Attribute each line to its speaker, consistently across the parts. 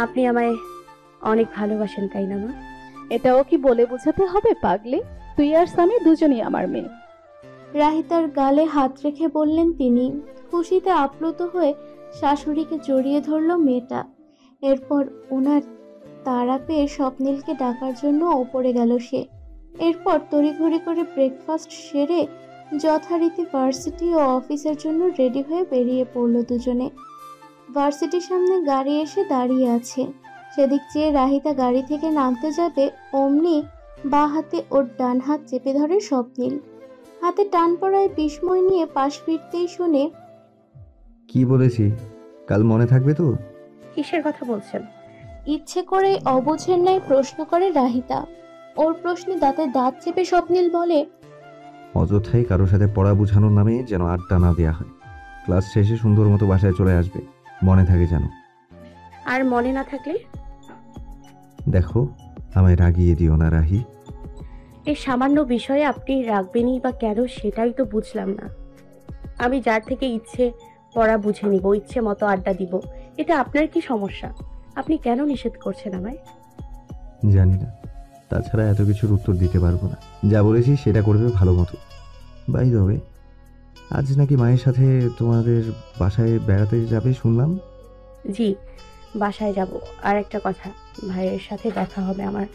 Speaker 1: আপনি আমায় অনেক ভালোবাসেন, তাই না মা?
Speaker 2: এটাও কি বলে বোঝাতে হবে পাগলি? তুই আর সামি দুজনেই আমার মেয়ে।
Speaker 3: রাহিতার গালে হাত রেখে বললেন তিনি। খুশিতে আপ্লুত হয়ে শাশুড়িকে জড়িয়ে ধরল মেয়েটা। এরপর ওনার তাড়া পেয়ে স্বপ্নিলকে ডাকার জন্য ওপরে গেল সে। এরপর তড়িঘড়ি করে ব্রেকফাস্ট সেরে যথারীতি ভার্সিটি ও অফিসের জন্য রেডি হয়ে বেরিয়ে পড়ল দুজনে। ভার্সিটির সামনে গাড়ি এসে দাঁড়িয়ে আছে। সেদিক চেয়ে রাহিতা গাড়ি থেকে নামতে যাবে, অমনি বাঁ হাতে ওর ডান হাত চেপে ধরে স্বপ্নিল। হাতে টান পড়ায় বিস্ময় নিয়ে পাশ ফিরতেই শুনে,
Speaker 4: কি বলেছি কাল মনে থাকবে তো?
Speaker 1: কিসের কথা বলছেন?
Speaker 3: ইচ্ছে করে অবুঝের ন্যায় প্রশ্ন করে রাহিতা। ওর প্রশ্নে দাঁতে দাঁত চেপে স্বপ্নিল বলে,
Speaker 4: অযথাই কারোর সাথে পড়া বোঝানোর নামে যেন আড্ডা না দেওয়া হয়। ক্লাস শেষে সুন্দর মতো বাসায় চলে আসবে, মনে থাকে যেন।
Speaker 1: আর মনে না থাকলে?
Speaker 4: দেখো, আমায় রাগিয়ে দিও না রাহি।
Speaker 1: এই সামান্য বিষয়ে আপনি রাখবেনই বা কেন, সেটাই তো বুঝলাম না। আমি যার থেকে ইচ্ছে পড়া বুঝে নিব, ইচ্ছে মতো আড্ডা দিব, এটা আপনার কি সমস্যা? আপনি কেন নিষেধ করছেন আমায়?
Speaker 4: জানি না, তাছাড়া এত কিছুর উত্তর দিতে পারবো না। যা বলেছি সেটা করবে ভালো মতো। বাই দ্য ওয়ে, আজ নাকি মায়ের সাথে তোমাদের বাসায় বেড়াতে যাবে শুনলাম।
Speaker 1: জি, বাসায় যাব। আর একটা কথা, ভাইয়ের সাথে দেখা হবে আমার।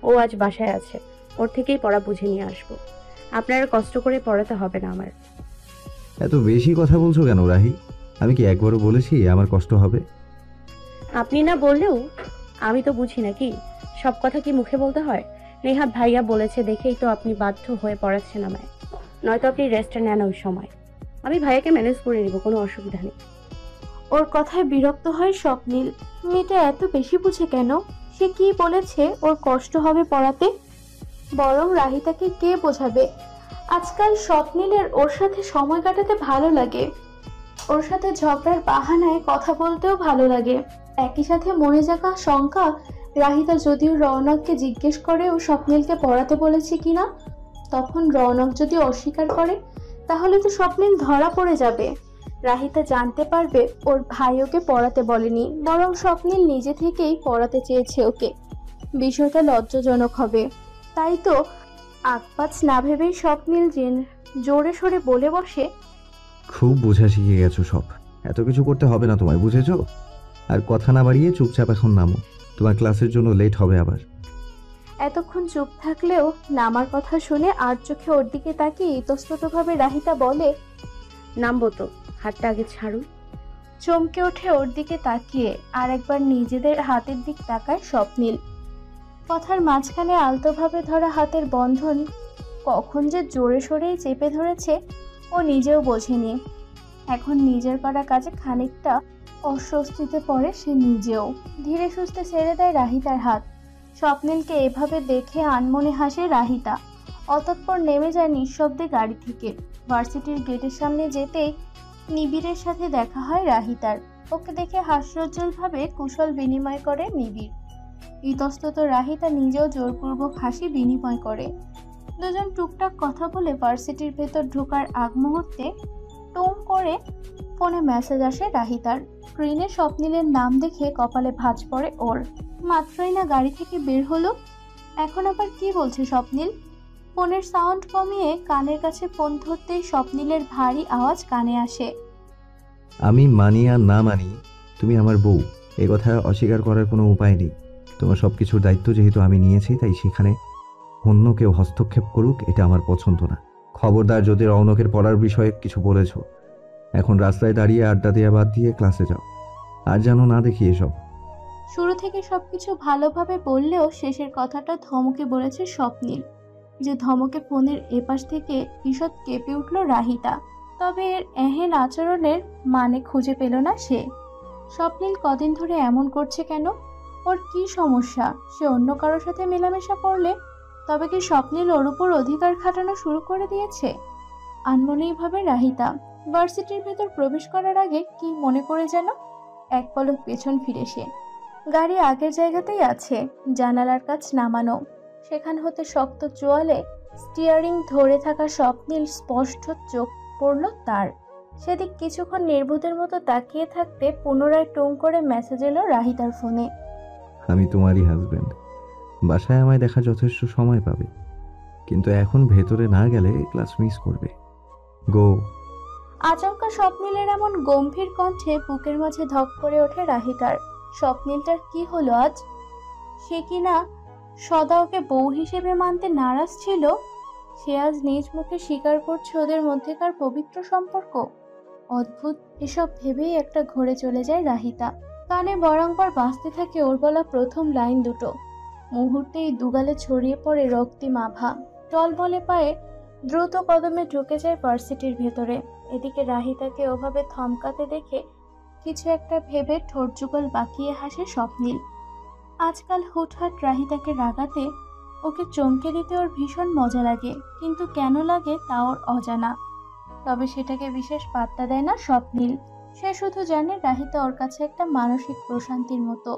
Speaker 1: ও আজ বাসায় আছে, ওর থেকেই পড়া বুঝে নিয়ে আসবো। আপনার কষ্ট করে পড়াতে হবে না আমার।
Speaker 4: এত বেশি কথা বলছো কেন রাহি? আমি কি একবারও বলেছি আমার কষ্ট হবে?
Speaker 1: আপনি না বললেও আমি তো বুঝি নাকি? সব কথা কি মুখে বলতে হয়? নেহাত ভাইয়া বলেছে দেখেই তো আপনি বাধ্য হয়ে পড়াচ্ছেন আমায়, নয়তো আপনি রেস্টে নেন ওই সময়। আমি ভাইয়াকে ম্যানেজ করে নিব, কোনো অসুবিধা নেই।
Speaker 3: ওর কথায় বিরক্ত হয় স্বপ্নিল। মেয়েটা এত বেশি বুঝে কেন? সে কি বলেছে ওর কষ্ট হবে পড়াতে? বরং রাহিতাকে কে বোঝাবে? আজকাল স্বপ্নিলের ওর সাথে সময় কাটাতে ভালো লাগে। ওর সাথে ঝগড়ার বাহানায় কথা বলতেও ভালো লাগে। একই সাথে মনে জাগা শঙ্কা, রাহিতা যদিও রওনককে জিজ্ঞেস করে ও স্বপ্নিলকে পড়াতে বলেছে কিনা। তখন রওনক যদি অস্বীকার করে, তাহলে তো স্বপ্নিল ধরা পড়ে যাবে। রাহিতা জানতে পারবে ওর ভাই ওকে পড়াতে বলেনি, বরং স্বপ্নিল নিজে থেকেই পড়াতে চেয়েছে ওকে। বিষয়টা লজ্জাজনক হবে। তাই তো আগপাচ না ভেবেই স্বপ্নিল জোরে সোরে বলে বসে,
Speaker 4: খুব বোঝা শিখে গেছো সব, এত কিছু করতে হবে না তোমায়, বুঝেছো? আর কথা না বাড়িয়ে চুপচাপ এখন নামো, তোমার ক্লাসের জন্য লেট হবে আবার।
Speaker 3: এতক্ষণ চুপ থাকলেও নামার কথা শুনে আর চোখে ওর দিকে তাকিয়ে ইতস্ততভাবে রাহিতা বলে,
Speaker 1: নামবো তো, হাতটা আগে ছাড়ুন।
Speaker 3: চমকে ওঠে ওর দিকে তাকিয়ে। আর একবার নিজেদের হাতের দিক তাকায় স্বপ্নিল। কথার মাঝখানে আলতোভাবে ধরা হাতের বন্ধন কখন যে জোরে সোরেই চেপে ধরেছে ও নিজেও বোঝেনি। এখন নিজের করা কাজে খানিকটা অস্বস্তিতে পড়ে সে নিজেও। ধীরে সুস্থে ছেড়ে দেয় রাহিতার হাত। স্বপ্নিলকে এভাবে দেখে আনমনে হাসে রাহিতা। অতঃপর নেমে যায় নিঃশব্দে গাড়ি থেকে। ভার্সিটির গেটের সামনে যেতেই নিবিড়ের সাথে দেখা হয় রাহিতার। ওকে দেখে হাস্যোজ্জ্বলভাবে কুশল বিনিময় করে নিবিড়। ইতস্তত রাহিতা নিজেও জোরপূর্বক হাসি বিনিময় করে। দুজন টুকটাক কথা বলে ভার্সিটির ভেতর ঢোকার আগ মুহূর্তে টুম করে ফোনে মেসেজ আসে রাহিতার। স্ক্রিনে স্বপ্নিলের নাম দেখে কপালে ভাঁজ পড়ে ওর। মাত্রই না গাড়ি থেকে বের হলো, এখন আবার কি বলছে স্বপ্নিল? ফোনের সাউন্ড কমিয়ে কানের কাছে ফোন ধরতেই স্বপ্নিলের ভারী আওয়াজ কানে আসে।
Speaker 4: আমি মানি আর না মানি, তুমি আমার বউ, এ কথা অস্বীকার করার কোনো উপায় নেই। তোমার সব কিছুর দায়িত্ব যেহেতু আমি নিয়েছি, তাই সেখানে অন্য কেউ হস্তক্ষেপ করুক এটা আমার পছন্দ না। খবরদার যদি রৌনকের পড়ার বিষয়ে কিছু বলেছ, এখন রাস্তায় দাঁড়িয়ে আড্ডা দেওয়া বাদ দিয়ে ক্লাসে যাও, আর যেন না দেখি এসব।
Speaker 3: শুরু থেকে সবকিছু ভালোভাবে বললেও শেষের কথাটা ধমকে বলেছে স্বপ্নিল। যে ধমকে ফোনের এপাশ থেকে ঈষৎ কেঁপে উঠল রাহিতা। তবে এর এহেন আচরণের মানে খুঁজে পেল না সে। স্বপ্নিল কদিন ধরে এমন করছে কেন? ওর কি সমস্যা? সে অন্য কারোর সাথে মেলামেশা করলে তবে কি স্বপ্নিল ওর উপর অধিকার খাটানো শুরু করে দিয়েছে? আনমনেই ভাবে রাহিতা। ভার্সিটির ভেতর প্রবেশ করার আগে কি মনে করে যেন এক পলক পেছন ফিরে সে। গাড়ি আগের জায়গাতেই আছে, জানালার কাছ নামানো। সেখান হতে শক্ত চোয়ালে স্টিয়ারিং ধরে থাকা স্বপ্নিল স্পষ্ট চোখ পড়ল তার। সেদিক কিছুক্ষণ নির্বোধের মতো তাকিয়ে থাকতে পুনরায় টুং করে মেসেজ এলো রাহিতার ফোনে।
Speaker 4: আমি তোমারই হাজবেন্ড। বাসায় আমায় দেখা যথেষ্ট সময় পাবে, কিন্তু এখন ভেতরে না গেলে ক্লাস মিস করবে। গো।
Speaker 3: আচমকা স্বপ্নীলের এমন গম্ভীর কণ্ঠে বুকের মাঝে ধক করে ওঠে রাহিতার। স্বপ্নীলটার কি হলো আজ? সে কি না সদা ওকে বউ হিসেবে মানতে নারাজ ছিল? সে আজ নিজ মুখে স্বীকার করছে ওদের মধ্যেকার পবিত্র সম্পর্ক। অদ্ভুত, এসব ভেবেই একটা ঘোরে চলে যায় রাহিতা। কানে বরংবার বাঁচতে থাকে ওর বলা প্রথম লাইন দুটো। মুহূর্তেই দুগালে ছড়িয়ে পড়ে রক্তিম আভা। টলমলে পায়ে দ্রুত কদমে ঢুকে যায় ভার্সিটির ভেতরে। এদিকে রাহিতাকে ওভাবে থমকাতে দেখে কিছু একটা ভেবে ঠোঁট যুগল বাঁকিয়ে হাসে স্বপ্নীল। আজকাল হুটহাট রাহিতাকে রাগাতে, ওকে চমকে দিতে ওর ভীষণ মজা লাগে, কিন্তু কেন লাগে তা ওর অজানা। তবে সেটাকে বিশেষ পাত্তা দেয় না স্বপ্নীল। সে শুধু জানে রাহিতা ওর কাছে একটা মানসিক প্রশান্তির মতো,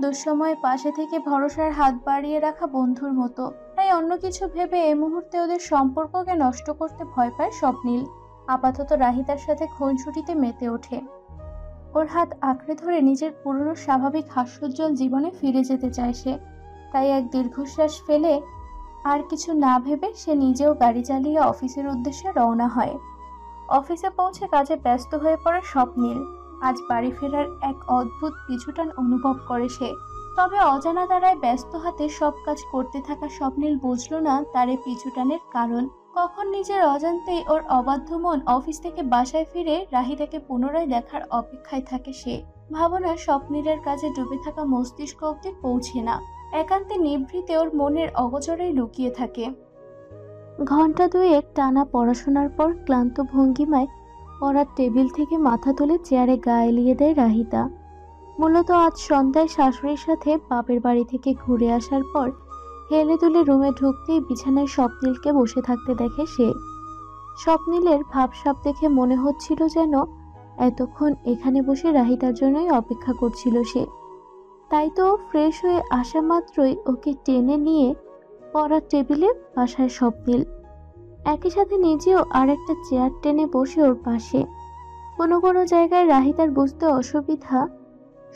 Speaker 3: দুঃসময়ে পাশে থেকে ভরসার হাত বাড়িয়ে রাখা বন্ধুর মতো। তাই অন্য কিছু ভেবে এই মুহূর্তে ওদের সম্পর্ককে নষ্ট করতে ভয় পায় স্বপ্নীল। আপাতত রাহিতার সাথে খুনসুটিতে মেতে ওঠে। ওর হাত আঁকড়ে ধরে নিজের পুরনো স্বাভাবিক হাস্যোজ্জ্বল জীবনে ফিরে যেতে চায় সে। তাই এক দীর্ঘশ্বাস ফেলে আর কিছু না ভেবে সে নিজেও গাড়ি চালিয়ে অফিসের উদ্দেশ্যে রওনা হয়। অফিসে পৌঁছে কাজে ব্যস্ত হয়ে পড়ে স্বপ্নীল। আজ বাড়ি ফেরার এক অদ্ভুত পিছুটান অনুভব করে সে। তবে অজানা দ্বারায় ব্যস্ত হাতে সব কাজ করতে থাকা স্বপ্নীল বুঝল না তার এই পিছুটানের কারণ। কখন নিজের অজান্তেই ওর অবাধ্য মন অফিস থেকে বাসায় ফিরে রাহিতাকে পুনরায় দেখার অপেক্ষায় থাকে সে। ভাবনা স্বপ্নীলের কাজে ডুবে থাকা মস্তিষ্ক অবধি পৌঁছে না, একান্তে নিভৃতে ওর মনের অগোচরেই লুকিয়ে থাকে। ঘন্টা দুয়েক টানা পড়াশোনার পর ক্লান্ত ভঙ্গিমায় পড়ার টেবিল থেকে মাথা তুলে চেয়ারে গা এলিয়ে দেয় রাহিতা। মূলত আজ সন্ধ্যায় শাশুড়ির সাথে বাপের বাড়ি থেকে ঘুরে আসার পর হেলে দুলে রুমে ঢুকতেই বিছানায় স্বপ্নীলকে বসে থাকতে দেখে সে। স্বপ্নীলের ভাবসাব দেখে মনে হচ্ছিল যেন এতক্ষণ এখানে বসে রাহিতার জন্যই অপেক্ষা করছিল সে। তাই তো ফ্রেশ হয়ে আসা মাত্রই ওকে টেনে নিয়ে পড়ার টেবিলে বসায় স্বপ্নীল। একই সাথে নিজেও আর একটা চেয়ার টেনে বসে ওর পাশে। কোনো কোনো জায়গায় রাহিতার বুঝতে অসুবিধা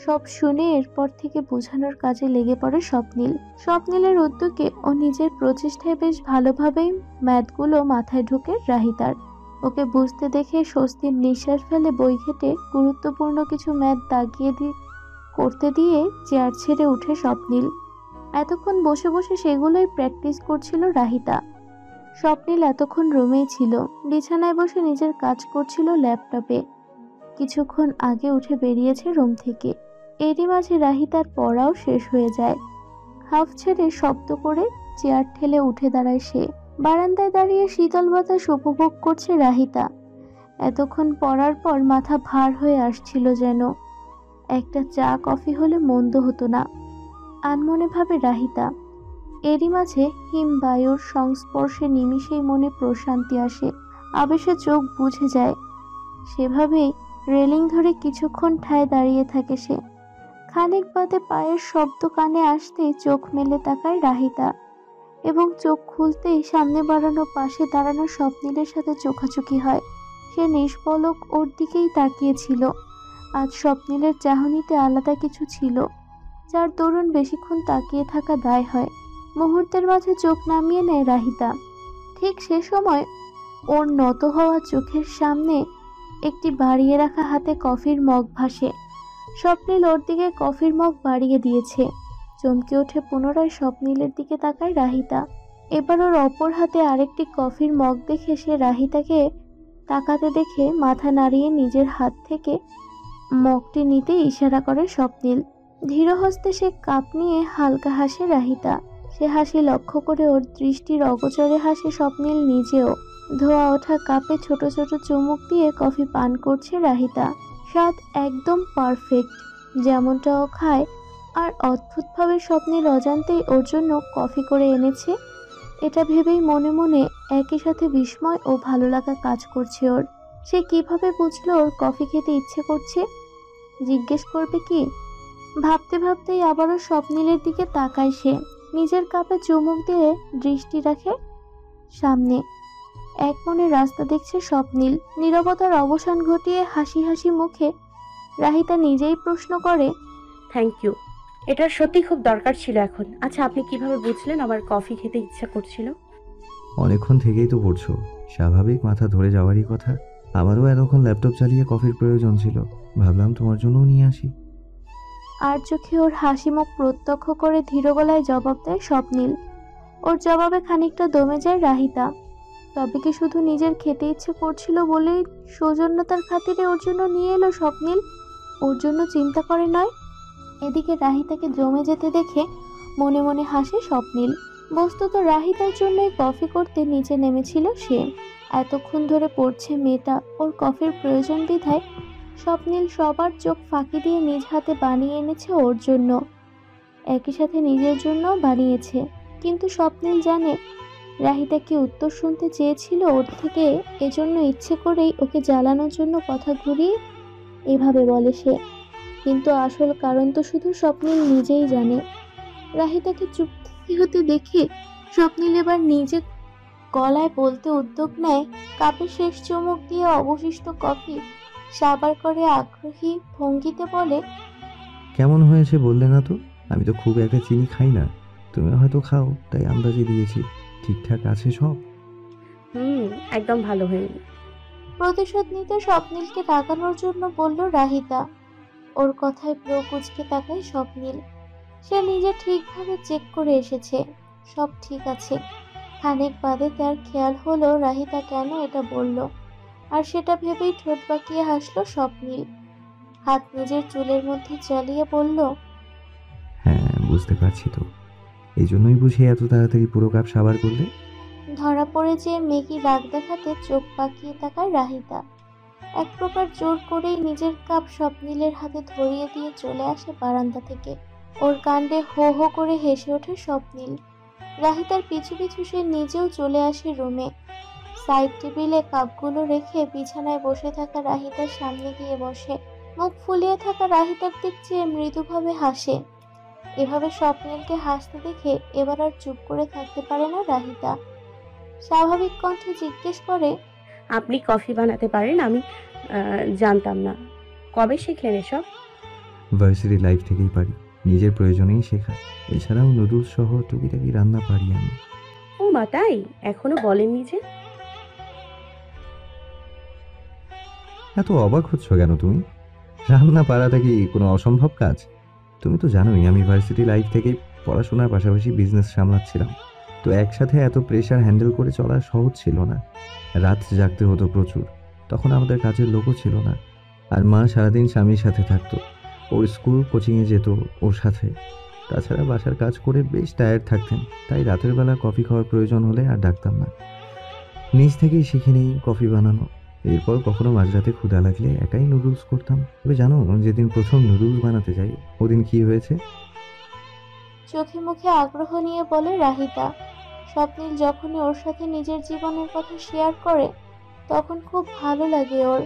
Speaker 3: সব শুনে এরপর থেকে বোঝানোর কাজে লেগে পড়ে স্বপ্নীল। স্বপ্নীলের উদ্যোগে ও নিজের প্রচেষ্টায় বেশ ভালোভাবেই ম্যাথগুলো মাথায় ঢুকে রাহিতার। ওকে বুঝতে দেখে স্বস্তির নিঃশ্বাস ফেলে বই ঘেটে গুরুত্বপূর্ণ কিছু ম্যাথ দাগিয়ে করতে দিয়ে চেয়ার ছেড়ে উঠে স্বপ্নীল। এতক্ষণ বসে বসে সেগুলোই প্র্যাকটিস করছিল রাহিতা। স্বপ্নীল এতক্ষণ রুমেই ছিল, বিছানায় বসে নিজের কাজ করছিল ল্যাপটপে। কিছুক্ষণ আগে উঠে বেরিয়েছে রুম থেকে। এরই মাঝে রাহিতার পড়াও শেষ হয়ে যায়। হাফ ছেড়ে শব্দ করে চেয়ার ঠেলে উঠে দাঁড়ায় সে। বারান্দায় দাঁড়িয়ে শীতল বাতাস উপভোগ করছে রাহিতা। এতক্ষণ পড়ার পর মাথা ভার হয়ে আসছিল যেন। একটা চা কফি হলে মন্দ হতো না, আনমনে ভাবে রাহিতা। এরই মাঝে হিমবায়ুর সংস্পর্শে নিমিষেই মনে প্রশান্তি আসে, আবেশে চোখ বুঝে যায়। সেভাবেই রেলিং ধরে কিছুক্ষণ ঠায় দাঁড়িয়ে থাকে সে। খানিক বাদে পায়ের শব্দ কানে আসতেই চোখ মেলে তাকায় রাহিতা, এবং চোখ খুলতেই সামনে বাড়ানো পাশে দাঁড়ানো স্বপ্নীলের সাথে চোখাচোখি হয়। সে নিষ্পলক ওর দিকেই তাকিয়েছিল। আজ স্বপ্নীলের চাহনিতে আলাদা কিছু ছিল, যার দরুন বেশিক্ষণ তাকিয়ে থাকা দায় হয়। মুহূর্তের মাঝে চোখ নামিয়ে নেয় রাহিতা। ঠিক সে সময় ওর নত হওয়া চোখের সামনে একটি বাড়িয়ে রাখা হাতে কফির মগ ভাসে। স্বপ্নীল ওর দিকে কফির মগ বাড়িয়ে দিয়েছে। চমকে ওঠে পুনরায় স্বপ্নীলের দিকে তাকায় রাহিতা। এবার ওর অপর হাতে আরেকটি কফির মগ দেখে সে রাহিতাকে তাকাতে দেখে মাথা নাড়িয়ে নিজের হাত থেকে মগটি নিতে ইশারা করে স্বপ্নীল। ধীর হস্তে সে কাপ নিয়ে হালকা হাসে রাহিতা। সে হাসি লক্ষ্য করে ওর দৃষ্টির অগোচরে হাসে স্বপ্নীল নিজেও। ধোয়া ওঠা কাপে ছোট ছোট চুমুক দিয়ে কফি পান করছে রাহিতা। স্বাদ একদম পারফেক্ট, যেমনটা ও খায়। আর অদ্ভুতভাবে স্বপ্নীল অজান্তেই ওর জন্য কফি করে এনেছে। এটা ভেবেই মনে মনে একই সাথে বিস্ময় ও ভালো লাগা কাজ করছে ওর। সে কিভাবে বুঝলো ওর কফি খেতে ইচ্ছে করছে? জিজ্ঞেস করবে কি? ভাবতে ভাবতেই আবারও স্বপ্নীলের দিকে তাকায় সে। নিজের কাপে চুমুক দিয়ে দৃষ্টি রাখে সামনে। এক মনে রাস্তা দেখছে স্বপ্নীল। নীরবতার অবসান ঘটিয়ে হাসি হাসি মুখে রাহিতা নিজেই প্রশ্ন করে,
Speaker 1: থ্যাংক ইউ, এটার সত্যি খুব দরকার ছিল এখন। আচ্ছা, আপনি কিভাবে বুঝলেন আমার কফি খেতে ইচ্ছা করছিল?
Speaker 4: অনেকক্ষণ থেকেই তো পড়ছো, স্বাভাবিক, মাথা ধরে যাওয়ারই কথা। আমারও এতক্ষণ ল্যাপটপ চালিয়ে কফির প্রয়োজন ছিল, ভাবলাম তোমার জন্যও নিয়ে আসি।
Speaker 3: আর চোখে ওর হাসি মুখ প্রত্যক্ষ করে ধীর গলায় জবাব দেয় স্বপ্নীল। ওর জবাবে খানিকটা দমে যায় রাহিতা। তবে কি শুধু নিজের খেতে ইচ্ছে করছিল বলেই সৌজন্যতার খাতিরে ওর জন্য নিয়ে এলো স্বপ্নীল? ওর জন্য চিন্তা করে নয়? এদিকে রাহিতাকে জমে যেতে দেখে মনে মনে হাসে স্বপ্নীল। বস্তুত রাহিতার জন্যই কফি করতে নিচে নেমেছিল সে। এতক্ষণ ধরে পড়ছে মেয়েটা, ওর কফির প্রয়োজন বিধায় স্বপ্নীল সবার চোখ ফাঁকি দিয়ে নিজ হাতে বানিয়ে এনেছে ওর জন্য। একই সাথে নিজের জন্য বানিয়েছে। কিন্তু স্বপ্নীল জানে রাহিতা কি উত্তর শুনতে চেয়েছিল ওর থেকে, এজন্য ইচ্ছে করেই ওকে জ্বালানোর জন্য কথা ঘুরিয়ে এভাবে বলে সে। কিন্তু আসল কারণ তো শুধু স্বপ্নীল নিজেই জানে। রাহিতাকে চুপ হতে দেখে স্বপ্নীল এবার নিজে গলায় বলতে উদ্যোগ নেয়। কাপে শেষ চুমুক দিয়ে অবশিষ্ট কফি সাবার করে আগ্রহী ভঙ্গিতে বলে,
Speaker 4: কেমন হয়েছে বললে না তো? আমি তো খুব একটা চিনি খাই না, তুমি হয়তো খাও তাই আন্দাজে দিয়েছি। ঠিকঠাক আছে সব?
Speaker 1: একদম ভালো হয়নি।
Speaker 3: প্রতিশোধ নিতে স্বপ্নীলকে রাগানোর জন্য বলল রাহিতা। ওর কথায় প্রো কুঁচকে তাকায় স্বপ্নীল। সে নিজে ঠিকভাবে চেক করে এসেছে, সব ঠিক আছে। খানিক বাদে তার খেয়াল হলো রাহিতা কেন এটা বলল, আর সেটা ভেবেই ঠোঁট বাঁকিয়ে হাসলো স্বপ্নীল। হাত নিজের চুলের মধ্যে চালিয়ে বলল,
Speaker 4: হ্যাঁ, বুঝতে পারছি তো। এই জন্যই বুঝি এত তাড়াতাড়ি পুরো কাপ সাবার করলে।
Speaker 3: ধরা পড়ে যে মেকি রাগ দেখাতে চোখ পাকিয়ে তাকায় রাহিতা। এক প্রকার জোর করেই নিজের কাপ স্বপ্নীলের হাতে ধরিয়ে দিয়ে চলে আসে বারান্দা থেকে। ওর কাণ্ডে হো হো করে হেসে ওঠে স্বপ্নীল। রাহিতার পিছু পিছু সে নিজেও চলে আসে রুমে। সাইড টেবিলে কাপগুলো রেখে বিছানায় বসে থাকা রাহিতার সামনে গিয়ে বসে। মুখ ফুলিয়ে থাকা রাহিতার দিক চেয়ে মৃদুভাবে হাসে। এভাবে স্বপ্নীলকে হাসতে দেখে এবার আর চুপ করে থাকতে পারে না রাহিতা। স্বাভাবিক কণ্ঠে জিজ্ঞেস করে,
Speaker 1: আপনি কফি বানাতে পারেন? আমি জানতাম না। কবে শিখলেন এসব?
Speaker 4: ভার্সিটি লাইফ থেকেই পারি, নিজের প্রয়োজনেই শেখা। এছাড়াও নুডলস সহ টুকিটাকি রান্না পারি আমি।
Speaker 1: ও মা, তাই? এখনো বলেননি যে।
Speaker 4: এত অবাক হচ্ছ কেন তুমি? রান্না পারাটা কি কোনো অসম্ভব কাজ? তুমি তো জানোই আমি ভার্সিটি লাইফ থেকেই পড়াশোনার পাশাপাশি বিজনেস সামলাচ্ছিলাম। তো একসাথে এত প্রেশার হ্যান্ডেল করে চলা সহজ ছিল না। রাত জাগতে হতো প্রচুর, তখন আমাদের কাজের লোকও ছিল না। আর মা সারাদিন স্বামীর সাথে থাকতো, ওর স্কুল কোচিংয়ে যেত ওর সাথে। তাছাড়া বাসার কাজ করে বেশ টায়ার্ড থাকতেন, তাই রাতের বেলা কফি খাওয়ার প্রয়োজন হলে আর ডাকতাম না, নিজ থেকেই শিখে নিই কফি বানানো। এরপর কখনো মাঝরাতে ক্ষুধা লাগলে একাই নুডলস করতাম। তবে জানো, যেদিন প্রথম নুডলস বানাতে যাই ওদিন কি হয়েছে?
Speaker 3: চোখে মুখে আগ্রহ নিয়ে বলে রাহিতা। স্বপ্নীল যখনই ওর সাথে নিজের জীবনের কথা শেয়ার করে তখন খুব ভালো লাগে ওর।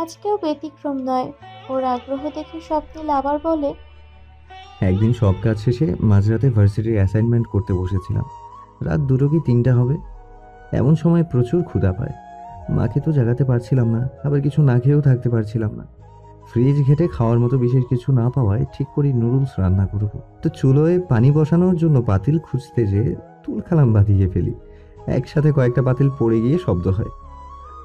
Speaker 3: আজকেও ব্যতিক্রম নয়। ওর আগ্রহ দেখে স্বপ্নীল আবার বলে,
Speaker 4: একদিন সব কাজ শেষে মাঝরাতে ভার্সিটির অ্যাসাইনমেন্ট করতে বসেছিলাম। রাত 2টো কি 3টা হবে। এমন সময় প্রচুর ক্ষুধা পায়। মাকে তো জাগাতে পারছিলাম না, আবার কিছু না খেয়েও থাকতে পারছিলাম না। ফ্রিজ ঘেটে খাওয়ার মতো বিশেষ কিছু না পাওয়ায় ঠিক করি নুডলস রান্না করব। তো চুলোয় পানি বসানোর জন্য পাতিল খুঁজতে যেয়ে তুলখালাম বাঁধিয়ে ফেলি। একসাথে কয়েকটা পাতিল পড়ে গিয়ে শব্দ হয়।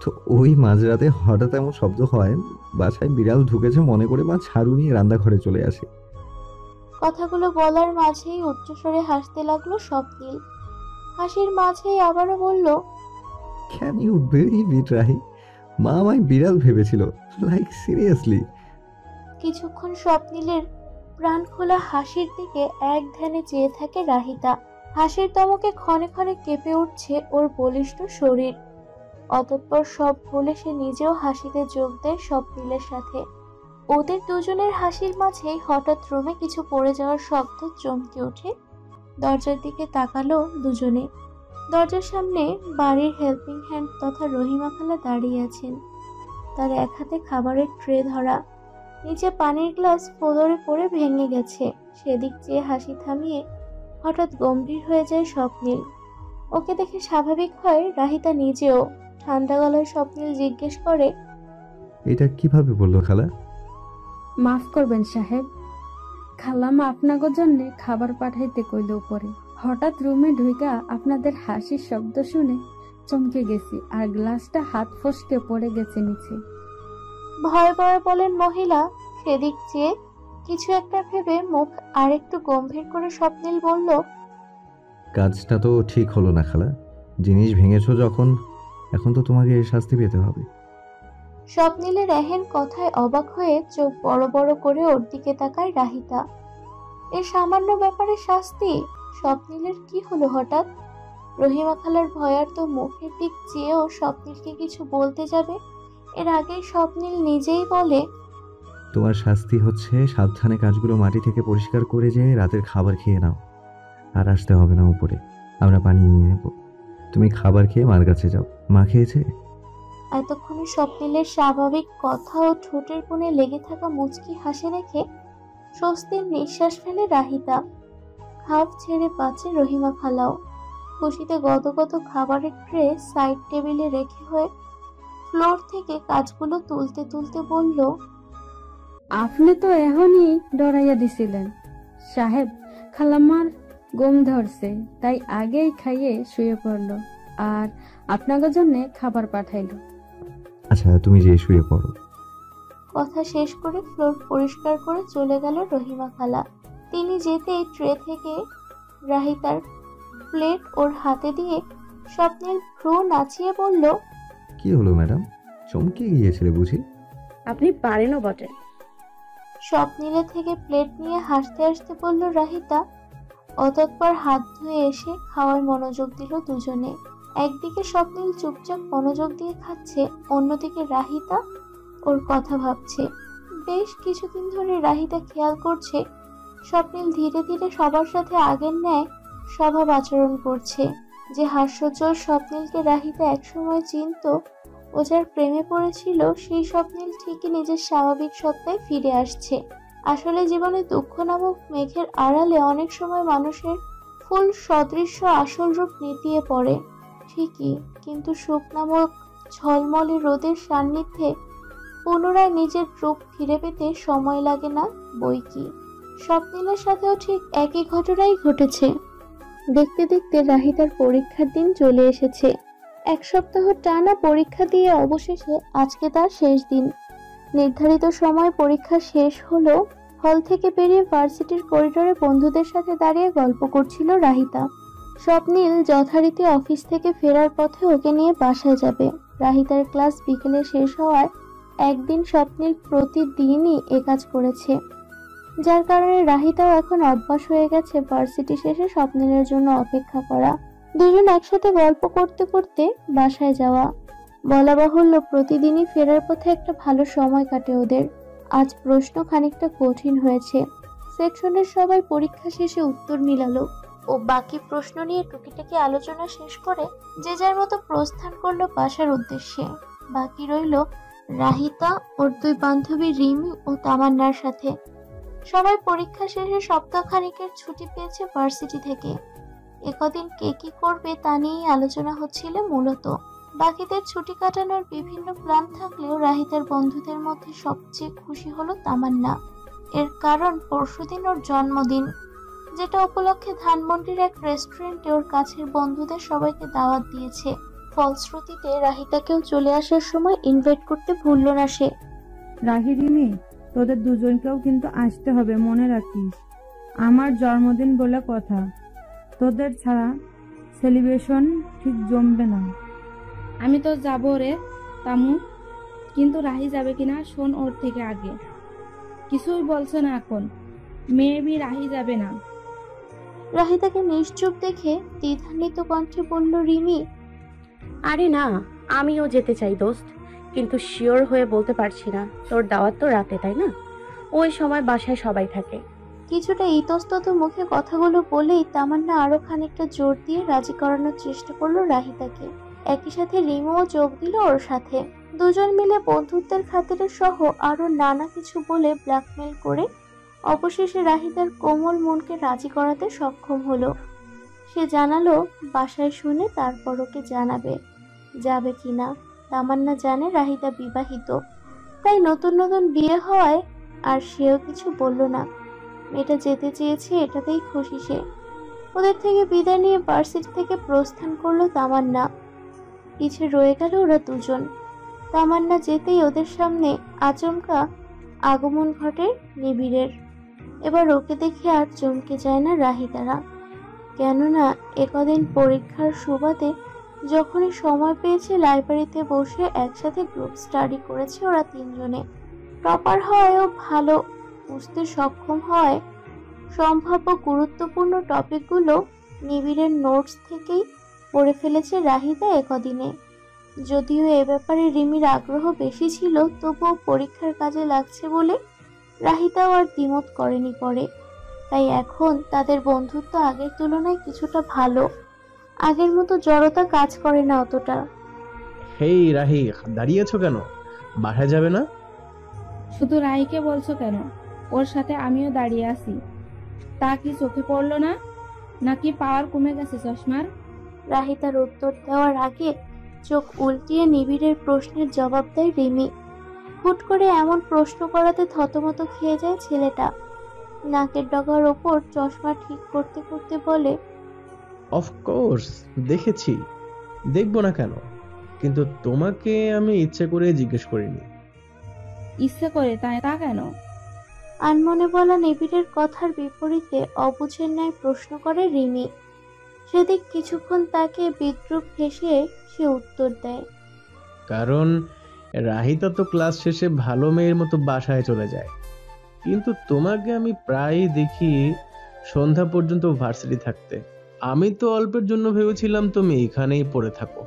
Speaker 4: তো ওই মাঝরাতে হঠাৎ এমন শব্দ হয়, বাসায় বিড়াল ঢুকেছে মনে করে মা ঝাড়ু নিয়ে রান্নাঘরে চলে আসে।
Speaker 3: কথাগুলো বলার মাঝেই উচ্চস্বরে হাসতে লাগলো স্বপ্নীল। হাসির মাঝেই আবারও বলল,
Speaker 4: can you believe it Rahi? মা আমায় বিড়াল ভেবেছিল, লাইক সিরিয়াসলি।
Speaker 3: কিছুক্ষণ স্বপ্নীলের প্রাণ খোলা হাসির দিকে এক ধ্যানে চেয়ে থাকে রাহিতা। হাসির দমকে ক্ষণে ক্ষণে কেঁপে উঠছে ওর বলিষ্ঠ শরীর। অতঃপর সব ভুলে সে নিজেও হাসিতে যোগ দেয় স্বপ্নীলের সাথে। ওদের দুজনের হাসির মাঝেই হঠাৎ রুমে কিছু পড়ে যাওয়ার শব্দ চমকে ওঠে। দরজার দিকে তাকালো দুজনে। দরজার সামনে বাড়ির হেল্পিং হ্যান্ড তথা রহিমা খালা দাঁড়িয়ে আছেন। তার এক হাতে খাবারের ট্রে ধরা, নিচে পানির গ্লাস ফ্লোরে পড়ে ভেঙে গেছে। সেদিক চেয়ে হাসি থামিয়ে হঠাৎ গম্ভীর হয়ে যায় স্বপ্নীল। ওকে দেখে স্বাভাবিক হয় রাহিতা নিজেও। ঠান্ডা গলায় স্বপ্নিল জিজ্ঞেস করে,
Speaker 4: এটা কিভাবে বললো খালা?
Speaker 5: মাফ করবেন সাহেব, খালাম্মা আপনাদের জন্য খাবার পাঠাইতে কইল উপরে। হঠাৎ রুমে ঢুইকা আপনাদের হাসির শব্দ শুনে চমকে গেছি, আর গ্লাসটা হাত ফসকে পড়ে গেছে নিচে।
Speaker 3: ভয় ভয়ে বলেন মহিলা। সেদিক চেয়ে কিছু একটা ভেবে মুখ আরেকটু গম্ভীর করে স্বপ্নিল বলল,
Speaker 4: কাজটা তো ঠিক হলো না খালা। জিনিস ভেঙেছো যখন, এখন তো তোমাকে এর শাস্তি পেতে হবে।
Speaker 3: স্বপ্নিলের এহেন কথায় অবাক হয়ে চোখ বড় বড় করে ওর দিকে তাকায় রাহিতা। এর সামান্য ব্যাপারে শাস্তি? স্বপ্নিলের কি হলো হঠাৎ? রহিমা খালার ভয়ার্ত মুখের দিক চেয়েও স্বপ্নিলকে কিছু বলতে যাবে, এর আগেই স্বপ্নিল নিজেই বলে,
Speaker 4: তোমার শাস্তি হচ্ছে সাবধানে কাজগুলো মাটি থেকে পরিষ্কার করে যেয়ে রাতের খাবার খেয়ে নাও। আর আসতে হবে না উপরে, আমরা পানি নিয়ে নেব। তুমি খাবার খেয়ে মার কাছে যাও। মা খেয়েছে?
Speaker 3: এতক্ষণে স্বপ্নিলের স্বাভাবিক কথা ও ঠোঁটের কোণে লেগে থাকা মুচকি হাসি রেখে স্বস্তির নিঃশ্বাস ফেলে রাহিতা। খাপ ছেড়ে বাঁচে রহিমা খালাও। খুশিতে গদগদ খাবারের ট্রে সাইড টেবিলে রেখে হয়ে ফ্লোর থেকে কাজগুলো তুলতে তুলতে বলল,
Speaker 5: আপনি তো এখনই ডরাইয়া দিছিলেন সাহেব। খালাম্মার ঘুম ধরছে, তাই আগেই খাইয়ে শুয়ে পড়লো, আর আপনাদের জন্য খাবার পাঠাইলো।
Speaker 4: আচ্ছা, তুমি যে শুয়ে পড়ো।
Speaker 3: কথা শেষ করে ফ্লোর পরিষ্কার করে চলে গেল রহিমা খালা। তিনি যেতেই ট্রে থেকে রাহিতার প্লেট ওর হাতে দিয়ে স্বপ্নিল ভ্রু নাচিয়ে বলল,
Speaker 4: কি হলো ম্যাডাম, চমকে গিয়েছিলে বুঝি?
Speaker 1: আপনি পারেনও বটে।
Speaker 3: স্বপ্নিলের থেকে প্লেট নিয়ে হাসতে হাসতে বলল রাহিতা। অতঃপর হাত ধুয়ে এসে খাওয়ার মনোযোগ দিল দুজনে। একদিকে স্বপ্নিল চুপচাপ মনোযোগ দিয়ে খাচ্ছে, অন্যদিকে রাহিতা ওর কথা ভাবছে। বেশ কিছুদিন ধরে রাহিতা খেয়াল করছে স্বপ্নিল ধীরে ধীরে সবার সাথে আগের ন্যায় স্বভাব আচরণ করছে। যে হাস্যোজ্জ্বল স্বপ্নিলকে রাহিতা একসময় চিনত, ও যার প্রেমে পড়েছিল, সেই স্বপ্নিল ঠিকই নিজের স্বাভাবিক সত্তায় ফিরে আসছে। আসলে জীবনে দুঃখ নামক মেঘের আড়ালে অনেক সময় মানুষের ফুল সদৃশ্য আসল রূপ নিতিয়ে পড়ে ঠিকই, কিন্তু সুখ নামক ঝলমলে রোদের সান্নিধ্যে পুনরায় নিজের রূপ ফিরে পেতে সময় লাগে না বইকি। স্বপ্নিলের সাথেও ঠিক একই ঘটনাই ঘটেছে। দেখতে দেখতে রাহিতার পরীক্ষার দিন চলে এসেছে। এক সপ্তাহ টানা পরীক্ষা দিয়ে অবশেষে আজকে তার শেষ দিন। নির্ধারিত সময় পরীক্ষা শেষ হলো। হল থেকে বেরিয়ে ভার্সিটির করিডোরে বন্ধুদের সাথে দাঁড়িয়ে গল্প করছিল রাহিতা। স্বপ্নিল যথারীতি অফিস থেকে ফেরার পথে ওকে নিয়ে বাসায় যাবে। রাহিতার ক্লাস বিকেলে শেষ হওয়ায় একদিন স্বপ্নিল প্রতিদিনই এ কাজ করেছে, যার কারণে রাহিতাও এখন অভ্যাস হয়ে গেছে ভার্সিটি শেষে স্বপ্নিলের জন্য অপেক্ষা করা। দুজন একসাথে গল্প করতে করতে বাসায় যাওয়া। বলা বাহুল্য প্রতিদিনই ফেরার পথে একটা ভালো সময় কাটে ওদের। আজ প্রশ্ন খানিকটা কঠিন হয়েছে। সেকশনের সবাই পরীক্ষা শেষে উত্তর মিলালো ও বাকি প্রশ্ন নিয়ে টুকিটাকি আলোচনা শেষ করে যে যার মতো প্রস্থান করলো বাসার উদ্দেশ্যে। বাকি রইল রাহিতা, ওর দুই বান্ধবী রিমি ও তামান্নার সাথে। সবাই পরীক্ষা শেষে সপ্তাহখানিকের ছুটি পেয়েছে ভার্সিটি থেকে। একদিন কে কি করবে তা নিয়েই আলোচনা হচ্ছিল মূলত। বাকিদের ছুটি কাটানোর বিভিন্ন প্ল্যান থাকলেও রাহিতার বন্ধুদের মধ্যে সবচেয়ে খুশি হলো তামান্না। এর কারণ পরশুদিন ওর জন্মদিন, যেটা উপলক্ষে ধানমন্ডির এক রেস্টুরেন্টে ওর কাছের বন্ধুদের সবাইকে দাওয়াত দিয়েছে। ফলশ্রুতিতে রাহিতাকেও চলে আসার সময় ইনভাইট করতে ভুলল না সে।
Speaker 5: রাহি রিমি, তোদের দুজনকেও কিন্তু আসতে হবে, মনে রাখিস। আমার জন্মদিন বলে কথা, তোদের ছাড়া সেলিব্রেশন ঠিক জমবে না।
Speaker 6: আমি তো যাবো রে তামু, কিন্তু রাহি যাবে কিনা শোন ওর থেকে আগে। কিছুই বলছে না এখন, মেবি রাহি যাবে না।
Speaker 3: রাহিতাকে নিশ্চুপ দেখে দ্বিধান্বিত কণ্ঠে বলল রিমি,
Speaker 1: আরে না, আমিও যেতে চাই দোস্ত, কিন্তু শিওর হয়ে বলতে পারছি না। তোর দাওয়াত তো রাতে, তাই না? ওই সময় বাসায় সবাই থাকে।
Speaker 3: কিছুটা ইতস্তত মুখে কথাগুলো বলেই তামান্না আরো খানিকটা জোর দিয়ে রাজি করানোর চেষ্টা করলো রাহিতাকে। একই সাথে রিমিও যোগ দিল ওর সাথে। দুজন মিলে বন্ধুত্বের খাতিরে সহ আরো নানা কিছু বলে ব্ল্যাকমেল করে অবশেষে রাহিতার কোমল মনকে রাজি করাতে সক্ষম হলো। সে জানালো বাসায় শুনে তারপর ওকে জানাবে যাবে কিনা। তামান্না জানে রাহিতা বিবাহিত, তাই নতুন নতুন বিয়ে হওয়ায় আর সেও কিছু বলল না। মেয়েটা যেতে চেয়েছে এটাতেই খুশি সে। ওদের থেকে বিদায় নিয়ে ভার্সিটি থেকে প্রস্থান করলো তামান্না। পিছে রয়ে গেল ওরা দুজন। তামান্না যেতেই ওদের সামনে আচমকা আগমন ঘটে নিবিড়ের। এবার ওকে দেখে আর চমকে যায় না রাহিতারা, কেননা একদিন পরীক্ষার সুবাদে যখনই সময় পেয়েছে লাইব্রেরিতে বসে একসাথে গ্রুপ স্টাডি করেছে ওরা তিনজনে। টপার হওয়ায়ও ভালো বুঝতে সক্ষম হয় সম্ভাব্য গুরুত্বপূর্ণ টপিকগুলো নিবিড়ের নোটস থেকেই পড়ে ফেলেছে রাহিতা একদিনে। যদিও এ ব্যাপারে রিমির আগ্রহ বেশি ছিল, তবুও পরীক্ষার কাজে লাগছে বলে রাহিতাও আর দ্বিমত করেনি পরে। তাই এখন তাদের বন্ধুত্ব আগের তুলনায় কিছুটা ভালো, আগের মতো জড়তা কাজ করে না অতটা।
Speaker 7: হেই রাহি, দাঁড়িয়েছো কেন? বাসায় যাবে না?
Speaker 6: শুধু রাহিকে বলছো কেন? ওর সাথে আমিও দাঁড়িয়ে আছি। তা কি চোখে পড়লো না? নাকি পাওয়ার কমে গেছে চশমার?
Speaker 3: রাহিতার উত্তর দেওয়ার আগে চোখ উল্টিয়ে নিবিড়ের প্রশ্নের জবাব দেয় রিমি। হুট করে এমন প্রশ্ন করাতে থতমত খেয়ে যায় ছেলেটা। নাকের ডগার ওপর চশমা ঠিক করতে করতে বলে,
Speaker 7: অফকোর্স দেখেছি, দেখবো না কেন? কিন্তু তোমাকে আমি ইচ্ছে করে জিজ্ঞেস করিনি।
Speaker 6: ইচ্ছে করে তা কেন?
Speaker 3: আনমনে বলা নিবিড়ের কথার বিপরীতে অবুঝের ন্যায় প্রশ্ন করে রিমি। সেদিক কিছুক্ষণ তাকে বিদ্রুপ হেসে সে উত্তর দেয়,
Speaker 7: কারণ রাহিতা তো ক্লাস শেষে ভালো মেয়ের মতো বাসায় চলে যায়, কিন্তু তোমাকে আমি প্রায়ই দেখি সন্ধ্যা পর্যন্ত ভার্সিটি থাকতে। আমি তো অল্পের জন্য ভেবেছিলাম তুমি এখানেই পড়ে থাকো।